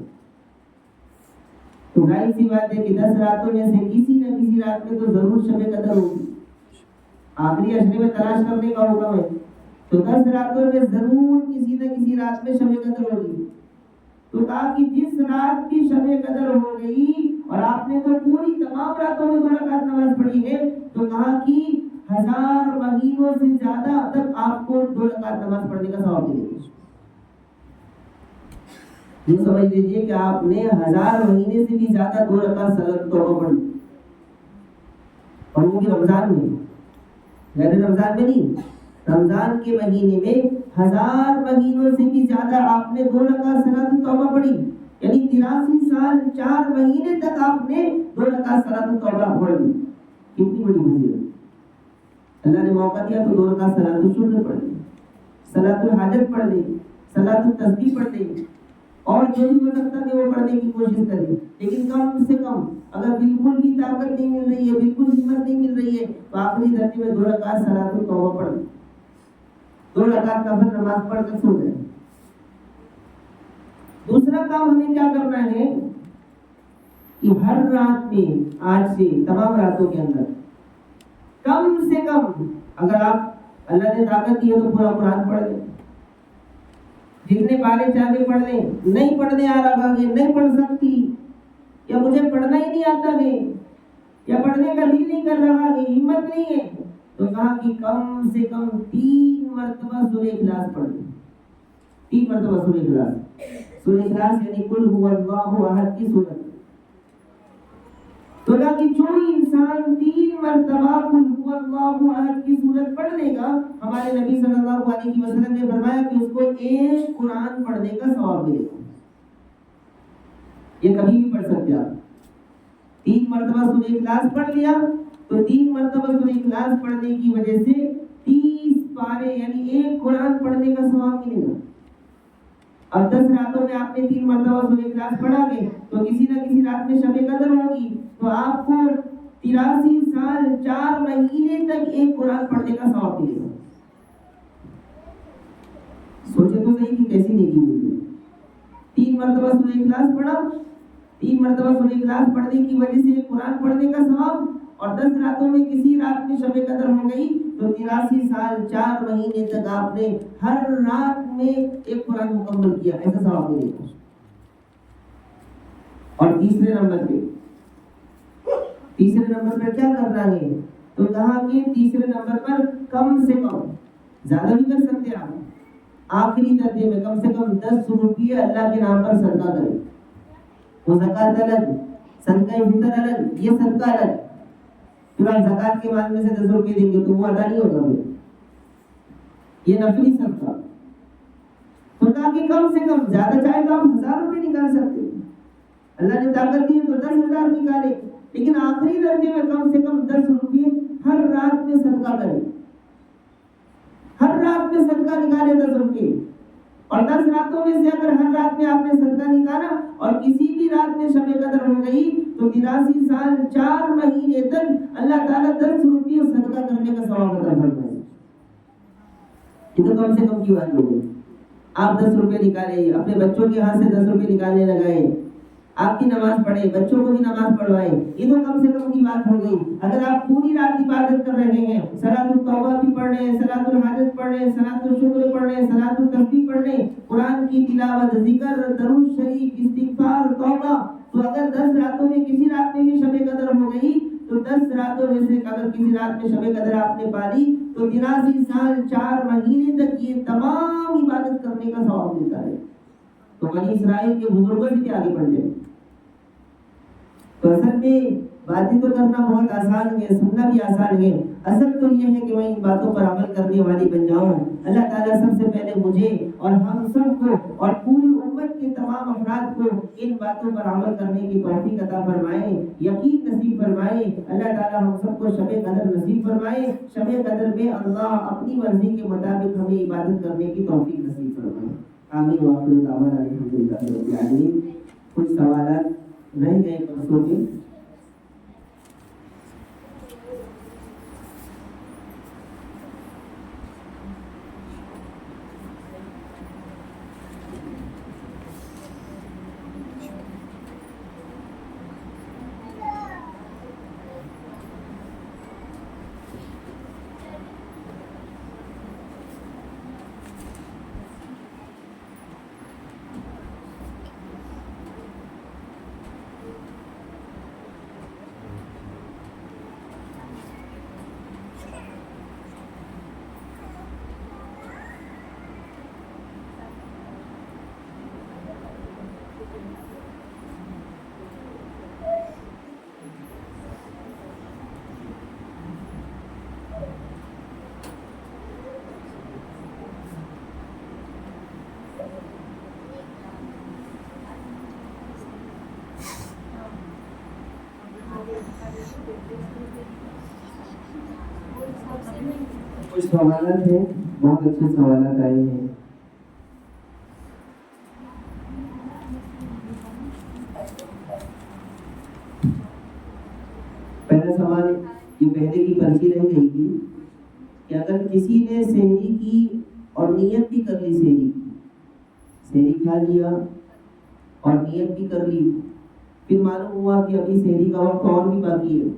تو ظاہر سی بات ہے کہ 10 راتوں میں سے کسی نہ کسی رات میں تو ضرور شب قدر ہوگی. آخری عشرے میں تلاش کرنے کا حکم ہے, تو 10 راتوں میں ضرور کسی نہ کسی رات میں شب قدر ہوگی. تو کہا کہ جس رات کی شب قدر ہو گئی اور آپ نے تو پوری تمام راتوں میں 2 رکعت نماز پڑھی ہے, تو کہا کہ 1000 مہینوں سے زیادہ تک آپ کو 2 رکعت نماز پڑھنے کا ثواب ملے گا. یہ سمجھ لیجیے کہ آپ نے 1000 مہینے سے بھی زیادہ 2 رکعت صلاۃ توبہ پڑھی, اور وہ بھی رمضان میں, غیر رمضان میں نہیں. رمضان کے مہینے میں 1000 مہینوں سے بھی زیادہ آپ نے 2 رکعت صلاۃ توبہ پڑھی, یعنی 83 سال 4 مہینے تک آپ نے 2 رکعت صلاۃ توبہ پڑھی. کتنی بڑی فضیلت. اللہ نے موقع دیا تو 2 رکعت صلاۃ السنت پڑھ لی, صلاۃ الحاجت پڑھ لی, صلاۃ التسبیح پڑھ لی, اور جو بھی ہو سکتا ہے وہ پڑھنے کی کوشش کریں. لیکن کم سے کم اگر بالکل بھی طاقت نہیں مل رہی ہے, بالکل ہمت نہیں مل رہی ہے, تو آخری درجے میں 2 رکعت صلاۃ التوبہ پڑھ لیں. 2 رکعت نفل نماز پڑھ کر سو جائیں. دوسرا کام ہمیں کیا کرنا ہے کہ ہر رات میں, آج سے تمام راتوں کے اندر کم سے کم, اگر آپ اللہ نے طاقت دی ہے تو پورا قرآن پڑھ لیں, جتنے پارے چاہے پڑھ لیں. نہیں پڑھنے آ رہا ہے, نہیں پڑھ سکتی, یا مجھے پڑھنا ہی نہیں آتا ہے, یا پڑھنے کا دل نہیں کر رہا ہے, ہمت نہیں ہے, تو کہا کہ کم سے کم 3 مرتبہ سورہ اخلاص پڑھ لیں. 3 مرتبہ سورہ اخلاص. سورہ اخلاص یعنی قل هو اللہ احد کی سورت. تو تو کہا کہ جو انسان 3 مرتبہ قل هو اللہ احد کی سورت پڑھ لے گا، ہمارے نبی صلی اللہ علیہ وسلم نے فرمایا کہ اس کو ایک قرآن پڑھنے کا ثواب ملے گا۔ یہ کبھی بھی پڑھ سکتے آپ، 3 مرتبہ سورہ اخلاص پڑھ لیا تو 3 مرتبہ سورہ اخلاص پڑھنے کی وجہ سے 30 پارے یعنی ایک قرآن پڑھنے کا ثواب ملے گا۔ اب 10 راتوں میں آپ نے 3 مرتبہ سورہ اخلاص پڑھا گے تو کسی نہ کسی رات میں شب قدر ہوگی، تو آپ کو 83 سال 4 مہینے تک ایک قرآن پڑھنے کا ثواب ملے گا۔ سوچے تو صحیح کہ کیسی نیکی ملتی ہے۔ 3 مرتبہ سورہ اخلاص پڑھا، 3 مرتبہ سورہ اخلاص پڑھنے کی وجہ سے قرآن پڑھنے کا ثواب، اور 10 راتوں میں کسی رات میں شب قدر ہو گئی تو 83 سال 4 مہینے تک آپ نے ہر رات میں ایک قرآن مکمل کیا، ایسا ثواب ملے گا۔ اور تیسرے نمبر پہ کیا کرنا ہے؟ تو کہا کہ تیسرے نمبر پر کم سے کم، زیادہ بھی کر سکتے آپ، آخری درجے میں کم سے کم 10 روپیے اللہ کے نام پر صدقہ کریں۔ وہ زکوٰۃ الگ، صدقہ فطر الگ، یہ صدقہ الگ۔ پھر آپ زکوٰۃ کے مال میں سے 10 روپئے دیں گے تو وہ ادا نہیں ہوگا، یہ نفلی صدقہ۔ تو کہا کہ کم سے کم، زیادہ چاہے تو آپ 1000 روپئے نکال سکتے ہیں، اللہ نے طاقت دی ہے تو 10,000 نکالے، لیکن آخری درجے میں کم سے کم 10 روپئے ہر رات میں صدقہ کریں، ہر رات میں صدقہ نکالے 10 روپئے۔ اور 10 راتوں میں سے اگر ہر رات میں آپ نے صدقہ نکالا اور کسی بھی رات میں شب قدر ہو گئی تو 83 سال 4 مہینے تک اللہ تعالیٰ 10 روپئے صدقہ کرنے کا ثواب عطا فرمائے۔ یہ تو کم سے کم کی بات ہوگی۔ آپ 10 روپئے نکالیں، اپنے بچوں کے ہاتھ سے 10 روپئے نکالنے لگائیں، آپ کی نماز پڑھیں، بچوں کو بھی نماز پڑھوائیں، یہ تو کم سے کم کی بات ہو گئی۔ اگر آپ پوری رات عبادت کر رہے ہیں، صلاۃ التوبہ بھی پڑھ رہے ہیں، صلاۃ الحاجت پڑھ رہے ہیں، صلاۃ الشکر پڑھ رہے ہیں، صلاۃ التسبیح پڑھ رہے ہیں، قرآن کی تلاوت، ذکر، درود شریف، استغفار، توبہ، تو اگر 10 راتوں میں کسی رات میں بھی شب قدر ہو گئی تو 10 راتوں میں سے اگر کسی رات میں شب قدر آپ نے پالی تو 83 سال 4 مہینے تک یہ تمام عبادت کرنے کا ثواب ملتا ہے۔ تو بنی اسرائیل کے بزرگوں سے کیا آگے بڑھ جائے۔ تو اصل میں باتیں تو کرنا بہت آسان ہے، سننا بھی آسان ہے، اصل تو یہ ہے کہ میں ان باتوں پر عمل کرنے والی بن جاؤں۔ اللہ تعالیٰ سب سے پہلے مجھے اور ہم سب کو اور پوری امت کے تمام افراد کو ان باتوں پر عمل کرنے کی توفیق عطا فرمائے، یقین نصیب فرمائے۔ اللہ تعالیٰ ہم سب کو شب قدر نصیب فرمائے، شب قدر میں اللہ اپنی مرضی کے مطابق ہمیں عبادت کرنے کی توفیق نصیب فرمائے۔ آمین وآخر دعوانا الحمدللہ رب العالمین۔ کچھ سوالات رہ گئے پرسوں کے، کچھ سوالات ہیں، بہت اچھے سوالات آئے ہیں۔ پہلا سوال یہ پہلے کی پرچی رہ گئی تھی کہ اگر کسی نے سحری کی اور نیت بھی کر لی، سحری کھا لیا اور نیت بھی کر لی، پھر معلوم ہوا کہ ابھی سحری کا وقت اور بھی باقی ہے،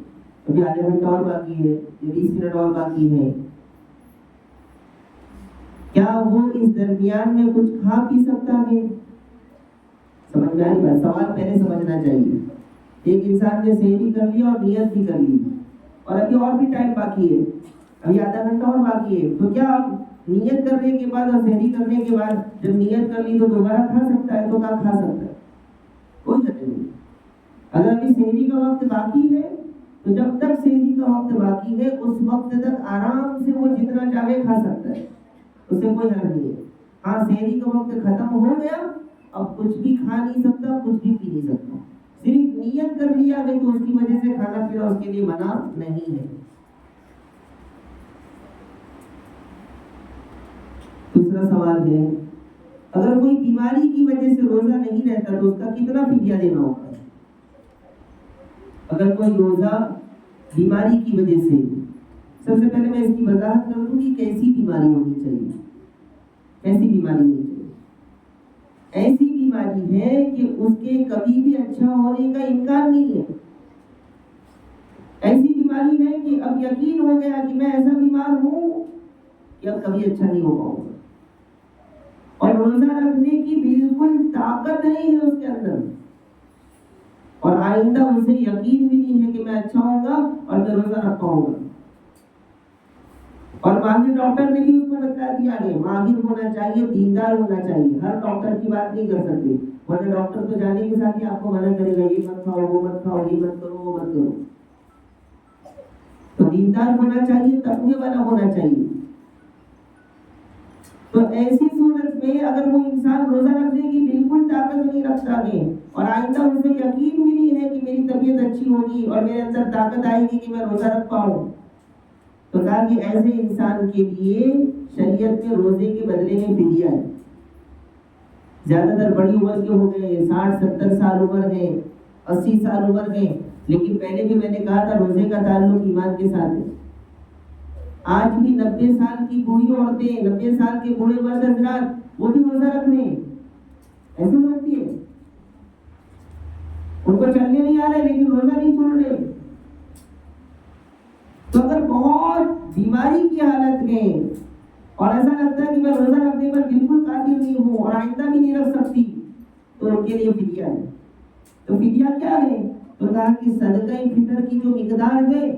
ابھی آدھا گھنٹہ اور باقی ہے، 20 منٹ اور باقی ہے، کیا وہ اس درمیان میں کچھ کھا پی سکتا ہے؟ سمجھ میں آئی بات؟ سوال پہلے سمجھنا چاہیے۔ ایک انسان نے سحری کر لی اور نیت بھی کر لی اور ابھی اور بھی ٹائم باقی ہے، ابھی آدھا گھنٹہ اور باقی ہے، تو کیا آپ نیت کرنے کے بعد اور سحری کرنے کے بعد جب نیت کر لی تو دوبارہ کھا سکتا ہے؟ تو کیا کھا سکتا ہے؟ کوئی خطرہ نہیں۔ اگر ابھی سحری کا وقت باقی ہے تو جب تک سحری کا وقت باقی ہے اس وقت تک آرام سے وہ جتنا چاہے کھا سکتا ہے، اسے کوئی حرج نہیں ہے۔ ہاں سحری کا وقت ختم ہو گیا، اب کچھ بھی کھا نہیں سکتا، کچھ بھی پی نہیں سکتا، صرف نیت کر لیا ہے تو اس کی وجہ سے کھانا پینا اس کے لیے منع نہیں ہے۔ دوسرا سوال ہے، اگر کوئی بیماری کی وجہ سے روزہ نہیں رہتا تو اس کا کتنا فدیہ دینا ہوگا؟ اگر کوئی روزہ بیماری کی وجہ سے، سب سے پہلے میں اس کی وضاحت کر دوں کہ کیسی بیماری ہونی چاہیے۔ کیسی بیماری ہونی چاہیے؟ ایسی بیماری ہے کہ اس کے کبھی بھی اچھا ہونے کا امکان نہیں ہے۔ ایسی بیماری ہے کہ اب یقین ہو گیا کہ میں ایسا بیمار ہوں کہ اب کبھی اچھا نہیں ہو پاؤں گا، اور روزہ رکھنے کی بالکل طاقت نہیں ہے اس کے اندر، اور آئندہ اسے یقین بھی نہیں ہے کہ میں اچھا ہوں گا اور میں روزہ رکھ پاؤں گا۔ اور ماہر ڈاکٹر نے بھی اس کو بتا دیا ہے، ماہر ہونا چاہیے، دیندار ہونا چاہیے، ہر ڈاکٹر کی بات نہیں کر سکتے، ورنہ ڈاکٹر تو جانے کے ساتھ ہی آپ کو منع کرے گا، یہ مت کھاؤ، وہ مت کھاؤ، یہ مت کرو، وہ مت کرو۔ تو دیندار ہونا چاہیے، تقوی والا ہونا چاہیے۔ تو ایسی صورت میں اگر وہ انسان روزہ رکھنے کی بالکل طاقت نہیں رکھتا ہے اور آئندہ اسے یقین بھی نہیں ہے کہ میری طبیعت اچھی ہوگی اور میرے اندر طاقت آئے گی کہ میں روزہ رکھ پاؤں، تو کہا کہ ایسے انسان کے لیے شریعت میں روزے کے بدلے میں فدیہ ہے۔ زیادہ تر بڑی عمر کے ہو گئے، 60-70 سال عمر ہے، 80 سال عمر ہے، لیکن پہلے بھی میں نے کہا تھا روزے کا تعلق ایمان کے ساتھ ہے۔ آج بھی 90 سال کی بوڑھی عورتیں، 90 سال کے بوڑھے مرد حضرات وہ بھی روزہ رکھ رہے ہیں، ایسے لگتی ہے، ان کو چلنے نہیں آ رہے لیکن روزہ نہیں چھوڑ رہے۔ تو اگر بہت بیماری کی حالت میں اور ایسا لگتا ہے کہ میں روزہ رکھنے پر بالکل قادر نہیں ہوں اور آئندہ بھی نہیں رکھ سکتی، تو ان کے لیے فدیہ ہے۔ تو فدیہ کیا ہے؟ تو کہا کہ صدقہ فطر کی جو مقدار ہے،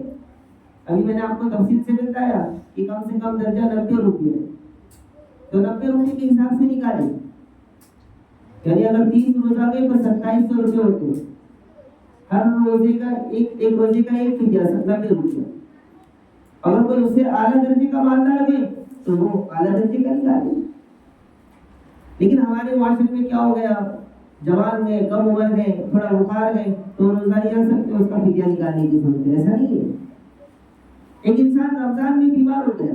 ابھی میں نے آپ کو تفصیل سے بتایا کہ کم سے کم درجہ 90 روپے، تو 90 روپے کے حساب سے نکالے، یعنی اگر 30 روزہ گئے تو 2700 روپے ہوتے، ہر روزے کا ایک روزے کا ایک فدیہ 90 روپے۔ اگر کوئی اس سے اعلیٰ درجے کا مالدار ہے تو وہ اعلیٰ درجے کا نکالے۔ لیکن ہمارے معاشرے میں کیا ہو گیا، جوان ہے، کم عمر ہے، تھوڑا بخار ہے تو روزہ نہیں رکھ سکتے، اس کا فدیہ نکالنے کی ضرورت ہے، ایسا نہیں ہے۔ ایک انسان رمضان میں بیمار ہو گیا،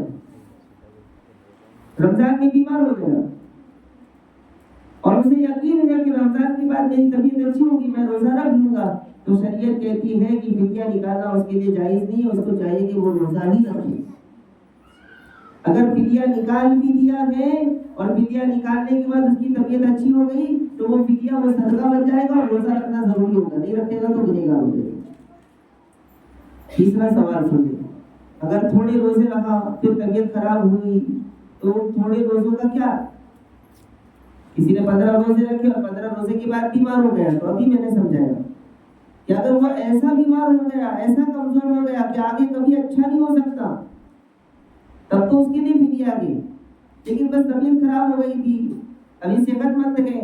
رمضان میں بیمار ہو گیا اور اسے یقین ہے کہ رمضان کے بعد میری طبیعت اچھی ہوگی، میں روزہ رکھ لوں گا، تو شریعت کہتی ہے کہ فدیہ نکالنا اس کے لیے جائز نہیں ہے، اس کو چاہیے کہ وہ روزہ ہی رکھے۔ اگر فدیہ نکال بھی دیا ہے اور فدیہ نکالنے کے بعد اس کی طبیعت اچھی ہو گئی تو وہ فدیہ وہ صدقہ بن جائے گا اور روزہ رکھنا ضروری ہوگا، نہیں رکھے گا تو گنہگار ہو جائے گا۔ تیسرا سوال سنیے، اگر تھوڑے روزے رکھا پھر طبیعت خراب ہوئی تو تھوڑے روزوں کا کیا؟ کسی نے 15 روزے رکھے اور 15 روزے کے بعد بیمار ہو گیا، تو ابھی میں نے سمجھایا کہ اگر وہ ایسا بیمار ہو گیا، ایسا کمزور ہو گیا کہ آگے کبھی اچھا نہیں ہو سکتا، تب تو اس کے لیے فدیہ آ گئی، لیکن بس طبیعت خراب ہو گئی تھی، ابھی صحت مند ہے،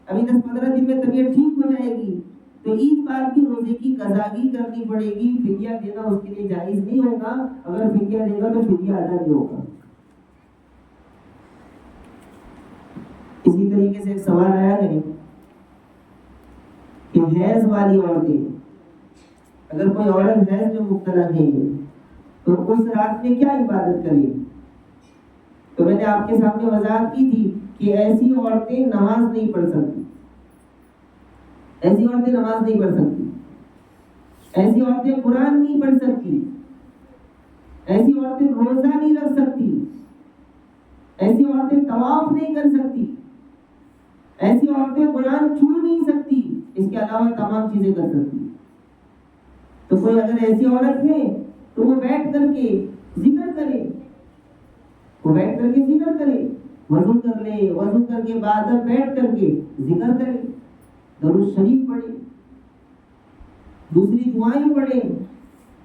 ابھی 10-15 دن میں طبیعت ٹھیک ہو جائے گی، تو عید بار کی روزے کی قضاگی کرنی پڑے گی، فدیہ دینا اس کے لیے جائز نہیں ہوگا۔ اگر فدیہ دے گا تو فدیہ ادا نہیں ہوگا۔ اسی طریقے سے ایک سوال آیا ہے کہ حیض والی عورتیں، اگر کوئی عورت حیض میں مبتلا ہے تو اس رات میں کیا عبادت کرے؟ تو میں نے آپ کے سامنے وضاحت کی تھی کہ ایسی عورتیں نماز نہیں پڑھ سکتی، ایسی عورتیں نماز نہیں پڑھ سکتی، ایسی عورتیں قرآن نہیں پڑھ سکتی، ایسی عورتیں روزہ نہیں رکھ سکتی، ایسی عورتیں طواف نہیں کر سکتی، ایسی عورتیں قرآن چھو نہیں سکتی، اس کے علاوہ تمام چیزیں کر سکتی۔ تو کوئی اگر ایسی عورت ہے تو وہ بیٹھ کر کے ذکر کرے، وہ بیٹھ کر کے ذکر کرے، وضو کر لے، وضو کر کے بعد بیٹھ کر کے ذکر کرے، درود شریف پڑھے، دوسری دعائیں پڑھے،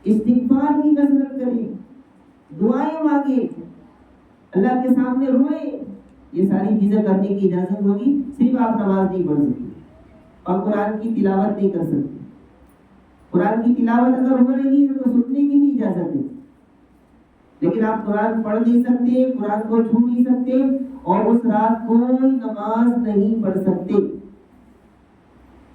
استغفار کی کثرت کرے، دعائیں مانگے، اللہ کے سامنے روئے، یہ ساری چیزیں کرنے کی اجازت ہوگی۔ صرف آپ نماز نہیں پڑھ سکتی اور قرآن کی تلاوت نہیں کر سکتی، قرآن کی تلاوت اگر ہو رہی ہے تو سننے کی بھی اجازت ہے، لیکن آپ قرآن پڑھ نہیں سکتے، قرآن کو چھو نہیں سکتے اور اس رات کوئی نماز نہیں پڑھ سکتے۔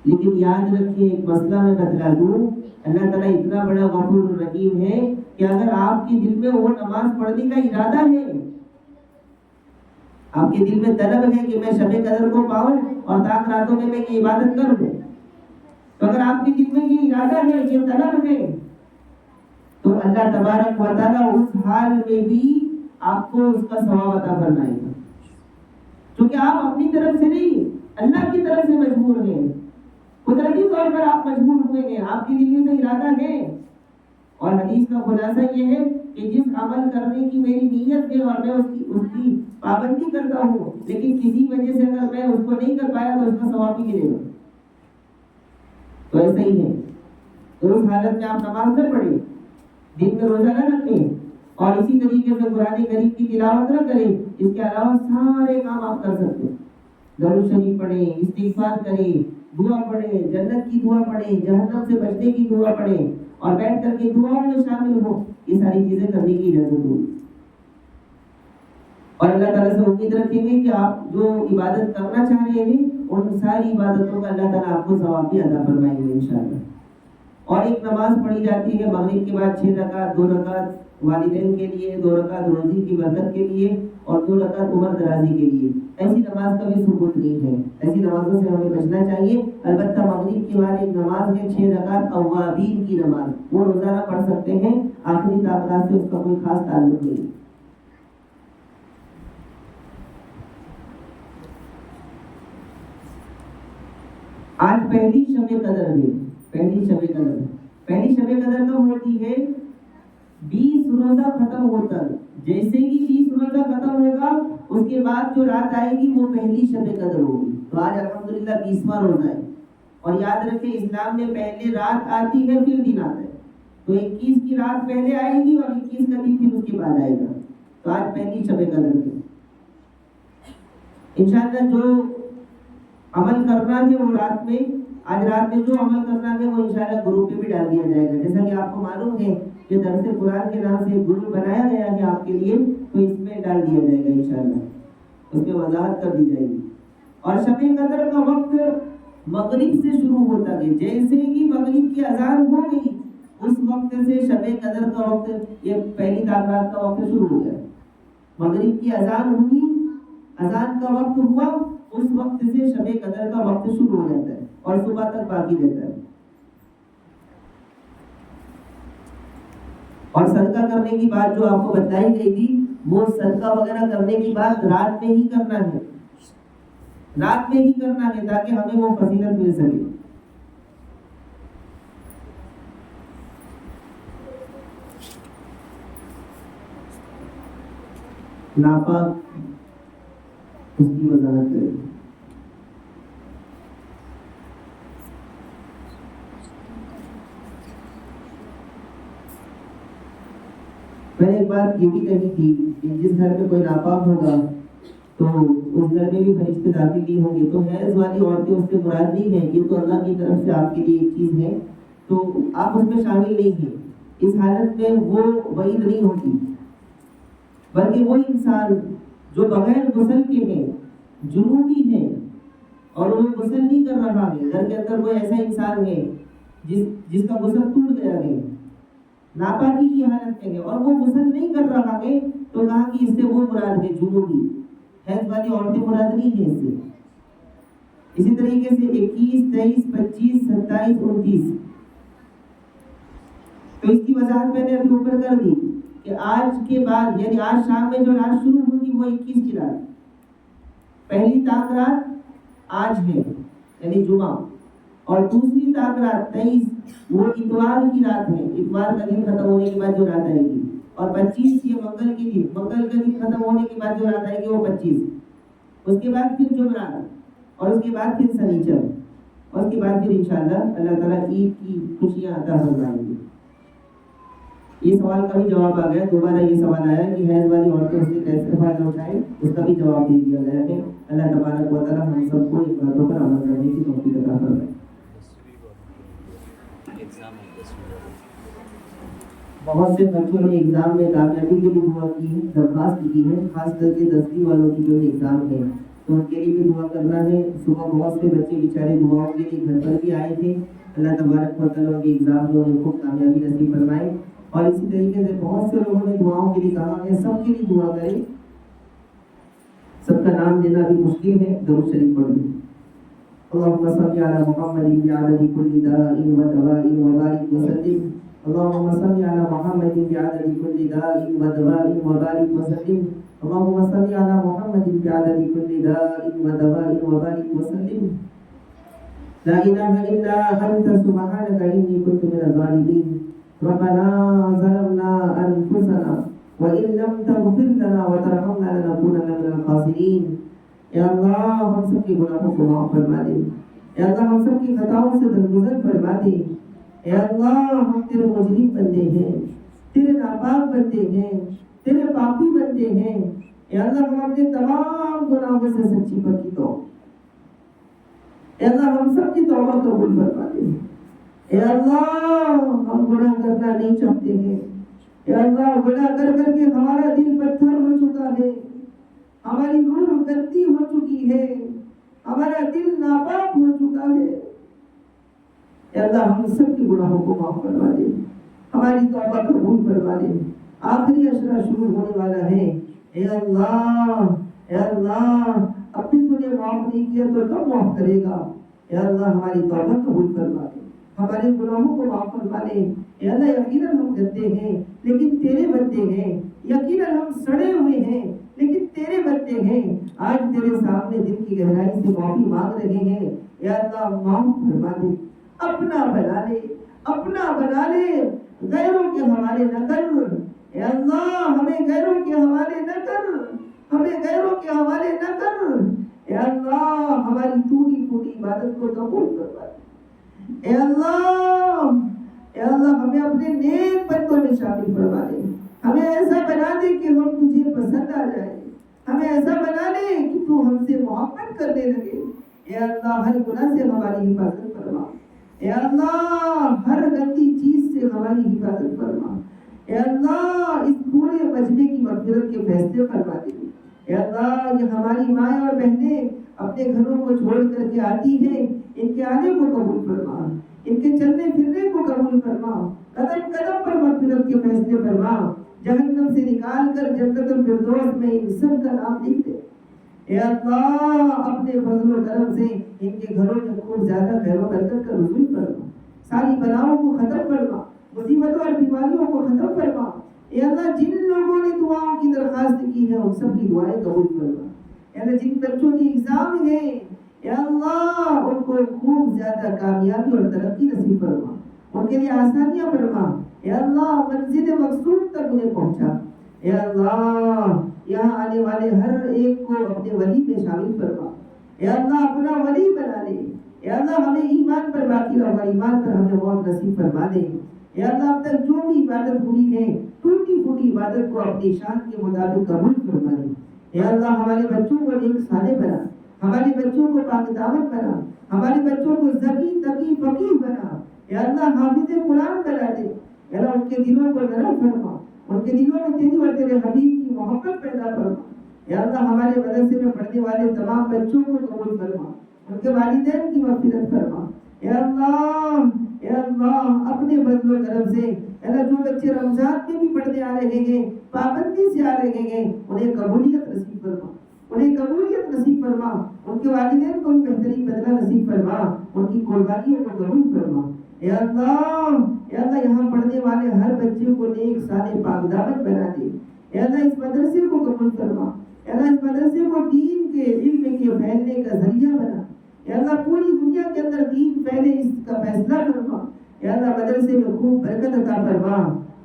لیکن یاد رکھیے ایک مسئلہ میں بتلا دوں، اللہ تعالیٰ اتنا بڑا غفور الرحیم ہے کہ اگر آپ کے دل میں وہ نماز پڑھنے کا ارادہ ہے، آپ کے دل میں طلب ہے کہ میں شب قدر کو پاؤں اور تاک راتوں میں یہ عبادت کروں، تو اگر آپ کے دل میں یہ ارادہ ہے، یہ طلب ہے، تو اللہ تبارک و تعالیٰ اس حال میں بھی آپ کو اس کا ثواب عطا فرمائے گا، کیونکہ آپ اپنی طرف سے نہیں، اللہ کی طرف سے مجبور ہیں، قدرتی طور پر آپ مجبور ہوئے ہیں، آپ کے دل میں تو ارادہ ہے۔ اور حدیث کا خلاصہ یہ ہے کہ جس عمل کرنے کی میری نیت ہے اور میں اس کی پابندی کرتا ہوں، لیکن کسی وجہ سے اگر میں اس کو نہیں کر پایا تو اس کا ثواب ہی ملے گا۔ تو ایسا ہی ہے، تو اس حالت میں آپ نماز نہ پڑھیں، دن میں روزہ نہ رکھیں اور اسی طریقے سے قرآن کریم کی تلاوت نہ کریں، اس کے علاوہ سارے کام آپ کر سکتے ہیں، درود شریف پڑھیں، استغفار کریں، دعا پڑھیں، جنت کی دعا پڑھیں، جہنم سے بچنے کی دعا پڑھیں اور بیٹھ کر کے دعاؤں میں شامل ہو، یہ ساری چیزیں کرنے کی اجازت ہوگی۔ اور اللہ تعالیٰ سے امید رکھیں گے کہ آپ جو عبادت کرنا چاہ رہے ہیں ان ساری عبادتوں کا اللہ تعالیٰ آپ کو ثواب بھی عطا فرمائیں گے انشاءاللہ۔ اور ایک نماز پڑھی جاتی ہے مغرب کے بعد 6 رکعت، 2 رکعت والدین کے لیے، 2 رکعت روزی کی برکت کے لیے اور 2 رکعت عمر درازی کے لیے۔ ایسی نماز کا بھی ثبوت نہیں ہے، ایسی نمازوں سے ہمیں بچنا چاہیے۔ البتہ مغرب کے بعد ایک نماز ہے 6 رکعت اوابین کی نماز، وہ روزانہ پڑھ سکتے ہیں، آخری طاقت سے اس کا کوئی خاص تعلق نہیں۔ آج پہلی شب قدر ہے، پہلی شب قدر کب ہوتی ہے؟ 20 روزہ ختم ہوتا ہے، جیسے ہی 20 روزہ ختم ہوگا اس کے بعد جو رات آئے گی وہ پہلی شب قدر ہوگی۔ تو آج الحمدللہ 20واں روزہ ہے، اور یاد رکھیں اسلام میں پہلے رات آتی ہے پھر دن آتا ہے، تو 21 کی رات پہلے آئے گی اور 21 کا دن پھر اس کے بعد آئے گا۔ تو آج پہلی شب قدر ہے، انشاءاللہ جو عمل کرنا ہے وہ رات میں، آج رات میں جو عمل کرنا ہے وہ انشاءاللہ گروپ میں بھی ڈال دیا جائے گا۔ جیسا کہ آپ کو معلوم ہے کہ درس قرآن کے نام سے گروپ بنایا گیا ہے آپ کے لیے، تو اس میں ڈال دیا جائے گا انشاءاللہ، اس میں وضاحت کر دی جائے گی۔ اور شب قدر کا وقت مغرب سے شروع ہوتا ہے، جیسے ہی مغرب کی اذان ہو گئی اس وقت سے شب قدر کا وقت، یہ پہلی رات کا وقت شروع ہو گیا۔ مغرب کی اذان ہوئی، اذان کا وقت ہوا، اس وقت سے شب قدر کا وقت شروع ہو جاتا ہے اور صبح تک باقی رہتا ہے۔ اور صدقہ کرنے کی بات جو آپ کو بتائی گئی تھی، وہ صدقہ وغیرہ کرنے کی بات رات میں ہی کرنا ہے، رات میں ہی کرنا ہے تاکہ ہمیں وہ فضیلت مل سکے۔ ناپاک اس کی وضاحت کریں۔ میں نے ایک بات یہ بھی کہی تھی کہ جس گھر میں کوئی ناپاک ہوگا تو اس گھر میں بھی فرشتے داخل نہیں ہوں گے، تو حیض والی عورتیں اس سے مراد نہیں ہیں، یہ تو اللہ کی طرف سے آپ کے لیے ایک چیز ہے، تو آپ اس میں شامل نہیں ہیں۔ اس حالت میں وہ وعید نہیں ہوتی، بلکہ وہ انسان جو بغیر غسل کے ہے، جنوبی ہے اور وہ غسل نہیں کر رہا ہے، گھر کے اندر کوئی ایسا انسان ہے جس کا غسل ٹوٹ گیا ہے، ناپاکی کی حالت میں ہے اور وہ غسل نہیں کر رہا ہے، تو کہا کہ اس سے وہ مراد ہے جنوبی، حیض والی عورتیں مراد نہیں ہیں اس سے۔ اسی طریقے سے 21، 23، 25، 27، 29، تو اس کی وضاحت میں نے ابھی اوپر کر دی کہ آج کے بعد یعنی آج شام میں جو رات شروع ہوگی وہ 21 کی رات، پہلی طاق رات آج ہے یعنی جمعہ، اور دوسری طاق رات 23 وہ اتوار کی رات ہے، اتوار کا دن ختم ہونے کے بعد جو رات آئے گی، اور 25 یہ منگل کے دن، منگل کا دن ختم ہونے کے بعد جو رات آئے گی وہ 25، اس کے بعد پھر جمعرات، اور اس کے بعد پھر سنیچر، اور اس کے بعد پھر انشاءاللہ اللہ تعالیٰ عید کی خوشیاں عطا فرمائیں گے۔ یہ سوال کا بھی جواب آ گیا، دوبارہ یہ سوال آیا کہ حیض والی عورتیں اس سے کیسے فائدہ اٹھائیں، اس کا بھی جواب دے دیا گیا ہے۔ اللہ تبارک و تعالیٰ ہم سب کو ان باتوں پر عمل کرنے کی توفیق عطا فرمائے۔ بہت سے بچوں نے ایگزام میں کامیابی کے لیے دعا کی ہے، درخواست کی ہے، خاص کر کے 10ویں والوں کی جو ایگزام ہے تو ان کے لیے بھی دعا کرنا ہے۔ صبح بہت سے بچے بیچارے دعاؤں کے لیے گھر پر بھی آئے تھے۔ اللہ تبارک و تعالیٰ کے ایگزام میں انہیں خوب کامیابی نصیب فرمائے۔ اور اسی طریقے سے بہت سے لوگوں نے دعاؤں کے لیے کہا ہے، سب کے لیے دعا کریں۔ سب کا نام لینا بھی مشکل ہے، درود شریف پڑھ لیں۔ اللهم صل على محمد بعدد كل داء ودواء وبارك وسلم۔ اللهم صل على محمد بعدد كل داء ودواء وبارك وسلم۔ اللهم صل على محمد بعدد كل داء ودواء وبارك وسلم۔ لا إله إلا أنت سبحانك إني كنت من الظالمين۔ ربنا ظلمنا أنفسنا وإن لم تغفر لنا وترحمنا لنكونن من الخاسرين۔ یا اللہ ہم سب کے گناہوں کو معاف فرما دے، یا اللہ ہم سب کی خطاؤں سے درگزر فرما دے۔ یا اللہ ہم تیرے مجرم بندے ہیں، تیرے ناپاک بندے ہیں، تیرے پاپی بندے ہیں۔ یا اللہ ہم اپنے تمام گناہوں سے سچی پکی توبہ، یا اللہ ہم سب کی توبہ قبول فرما دے۔ یا اللہ ہم گناہ کرنا نہیں چاہتے ہیں، یا اللہ گناہ کر کر کے ہمارا دل پتھر ہو چکا ہے، ہماری روح گندی ہو چکی ہے، ہمارا دل ناپاک ہو چکا ہے۔ اے اللہ ہم سب کے گناہوں کو معاف فرما دے، ہماری توبہ قبول فرما دے۔ آخری اشرا شروع ہونے والا ہے۔ اے اللہ، اے اللہ اب بھی تو نے معاف نہیں کیا تو کب معاف کرے گا؟ اے اللہ ہماری توبہ قبول فرما دے، ہمارے گناہوں کو معاف فرما دے۔ اے اللہ یقیناً ہم گندے ہیں لیکن تیرے بندے ہیں، یقیناً ہم سڑے ہوئے ہیں لیکن تیرے بندے ہیں۔ آج تیرے سامنے دل کی گہرائی سے معافی مانگ رہے ہیں۔ یا اللہ معاف فرما دے، اپنا بنا لے، اپنا بنا لے، غیروں کے حوالے نہ کر۔ اے اللہ ہمیں غیروں کے حوالے نہ کر، ہمیں غیروں کے حوالے نہ کر۔ اے اللہ ہماری ٹوٹی پھوٹی عبادت کو قبول فرما دے۔ اے اللہ، اے اللہ ہمیں اپنے نیک بندوں میں شامل فرما دے، ہمیں ایسا بنا دے کہ ہم تجھے پسند آ جائے، ہمیں ایسا بنا دے کہ تو ہم سے محبت کرنے لگے۔ اے اللہ ہر گناہ سے ہماری حفاظت فرما، اے اللہ ہر گندی چیز سے ہماری حفاظت فرما۔ اے اللہ اس پورے مجمع کی مغفرت کے فیصلے فرما دے۔ اے اللہ یہ ہماری مائیں اور بہنیں اپنے گھروں کو چھوڑ کر کے آتی ہیں، ان کے آنے کو قبول فرما، ان کے چلنے پھرنے کو قبول فرما، قدم قدم پر مغفرت کے فیصلے فرما، جہنم سے نکال کر جنت الفردوس میں ان سب کا نام لکھ دے۔ اے اللہ اپنے فضل و کرم سے ان کے گھروں میں خوب زیادہ خیر و برکت کا نزول فرما، ساری بلاؤں کو ختم فرما، مصیبتوں اور بیماریوں کو ختم فرما۔ اے اللہ جن لوگوں نے دعاؤں کی درخواست کی ہے ان سب کی دعائیں قبول فرما۔ اے اللہ جن بچوں کی ایگزام ہیں اے اللہ ان کو خوب زیادہ کامیابی اور ترقی نصیب فرما، ان کے لیے آسانیاں فرما۔ اے اللہ منزل مقصود تک انہیں پہنچا۔ اے اللہ یہاں آنے والے ہر ایک کو اپنے ولی میں شامل فرما۔ اے اللہ اپنا ولی بنا لے۔ اے اللہ ہمیں ایمان پر باقی رہو، ایمان پر ہمیں موت نصیب فرما دے۔ اے اللہ اب تک جو بھی عبادت ہوئی ہے ٹوٹی پھوٹی عبادت کو اپنی شان کے مطابق قبول فرما دے۔ اے اللہ ہمارے بچوں کو نیک صالح بنا، ہمارے بچوں کو پاک دامن بنا، ہمارے بچوں کو ذکی تقی فقیہ بنا۔ اے اللہ حافظ قرآن بنا دے۔ اے اللہ ان کے دلوں کو نرم فرما، ان کے دلوں میں تیری اور تیرے حبیب کی محبت پیدا فرما۔ اے اللہ ہمارے مدرسے میں پڑھنے والے تمام بچوں کو قبول فرما، ان کے والدین کی مغفرت فرما۔ اے اللہ اپنے فضل و کرم سے اے اللہ جو بچے رمضان میں بھی پڑھنے آ رہے ہیں، پابندی سے آ رہے ہیں، انہیں قبولیت نصیب فرما، انہیں قبولیت نصیب فرما، ان کے والدین کو بھی بہترین بدلہ نصیب فرما، ان کی قربانیوں کو قبول فرما۔ اے اللہ یہاں پڑھنے والے ہر بچے کو نیک صالح پاک دامن بنا دے۔ اے اللہ اس مدرسے کو قبول فرما، اے اللہ اس مدرسے کو دین کے علم کے پھیلنے کا ذریعہ بنا۔ اے اللہ پوری دنیا کے اندر دین پھیلے اس کا فیصلہ فرما۔ اے اللہ مدرسے میں خوب برکت عطا فرما،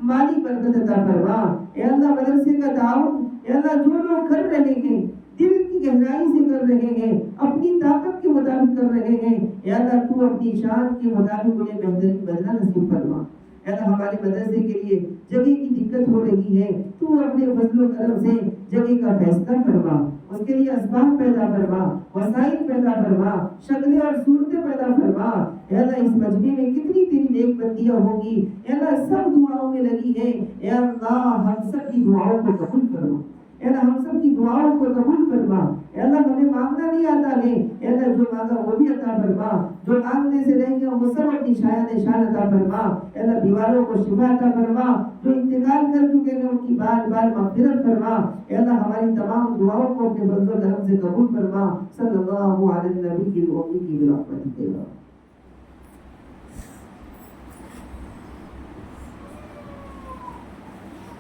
مالی برکت عطا فرما۔ اے اللہ مدرسے کا تعاون اے اللہ جو لوگ کر رہے ہیں دل کی گہرائی سے کر رہے ہیں، اپنی طاقت کے مطابق کر رہے ہیں، اے اللہ تو اپنی شان کے مطابق انہیں بہترین بدلہ نصیب فرما۔ اے اللہ ہمارے مدرسے کے لیے جگہ کی دقت ہو رہی ہے، تو اپنے فضل و کرم سے جگہ کا فیصلہ فرما، اس کے لیے اسباب پیدا فرما، وسائل پیدا فرما، شکلیں اور صورتیں پیدا فرما۔ اے اللہ اس مجمع میں کتنی تیری نیک بندیاں ہوں گی، اے اللہ سب دعاؤں میں لگی ہیں، اے اللہ ہم سب کی دعاؤں کو قبول فرما، اے اللہ ہم سب کی دعاؤں کو قبول فرما۔ اے اللہ ہمیں مانگنا نہیں آتا ہے، اے اللہ جو مانگا وہ بھی عطا فرما، جو مانگنے سے رہیں گے وہ سب اپنی شان عطا فرما۔ اے اللہ بیماروں کو شفا عطا فرما، جو انتقال کر چکے ہیں ان کی بار بار مغفرت فرما۔ اے اللہ ہماری تمام دعاؤں کو اپنے فضل و کرم سے قبول فرما۔ صلی اللہ علیہ نبی کی برحمتک۔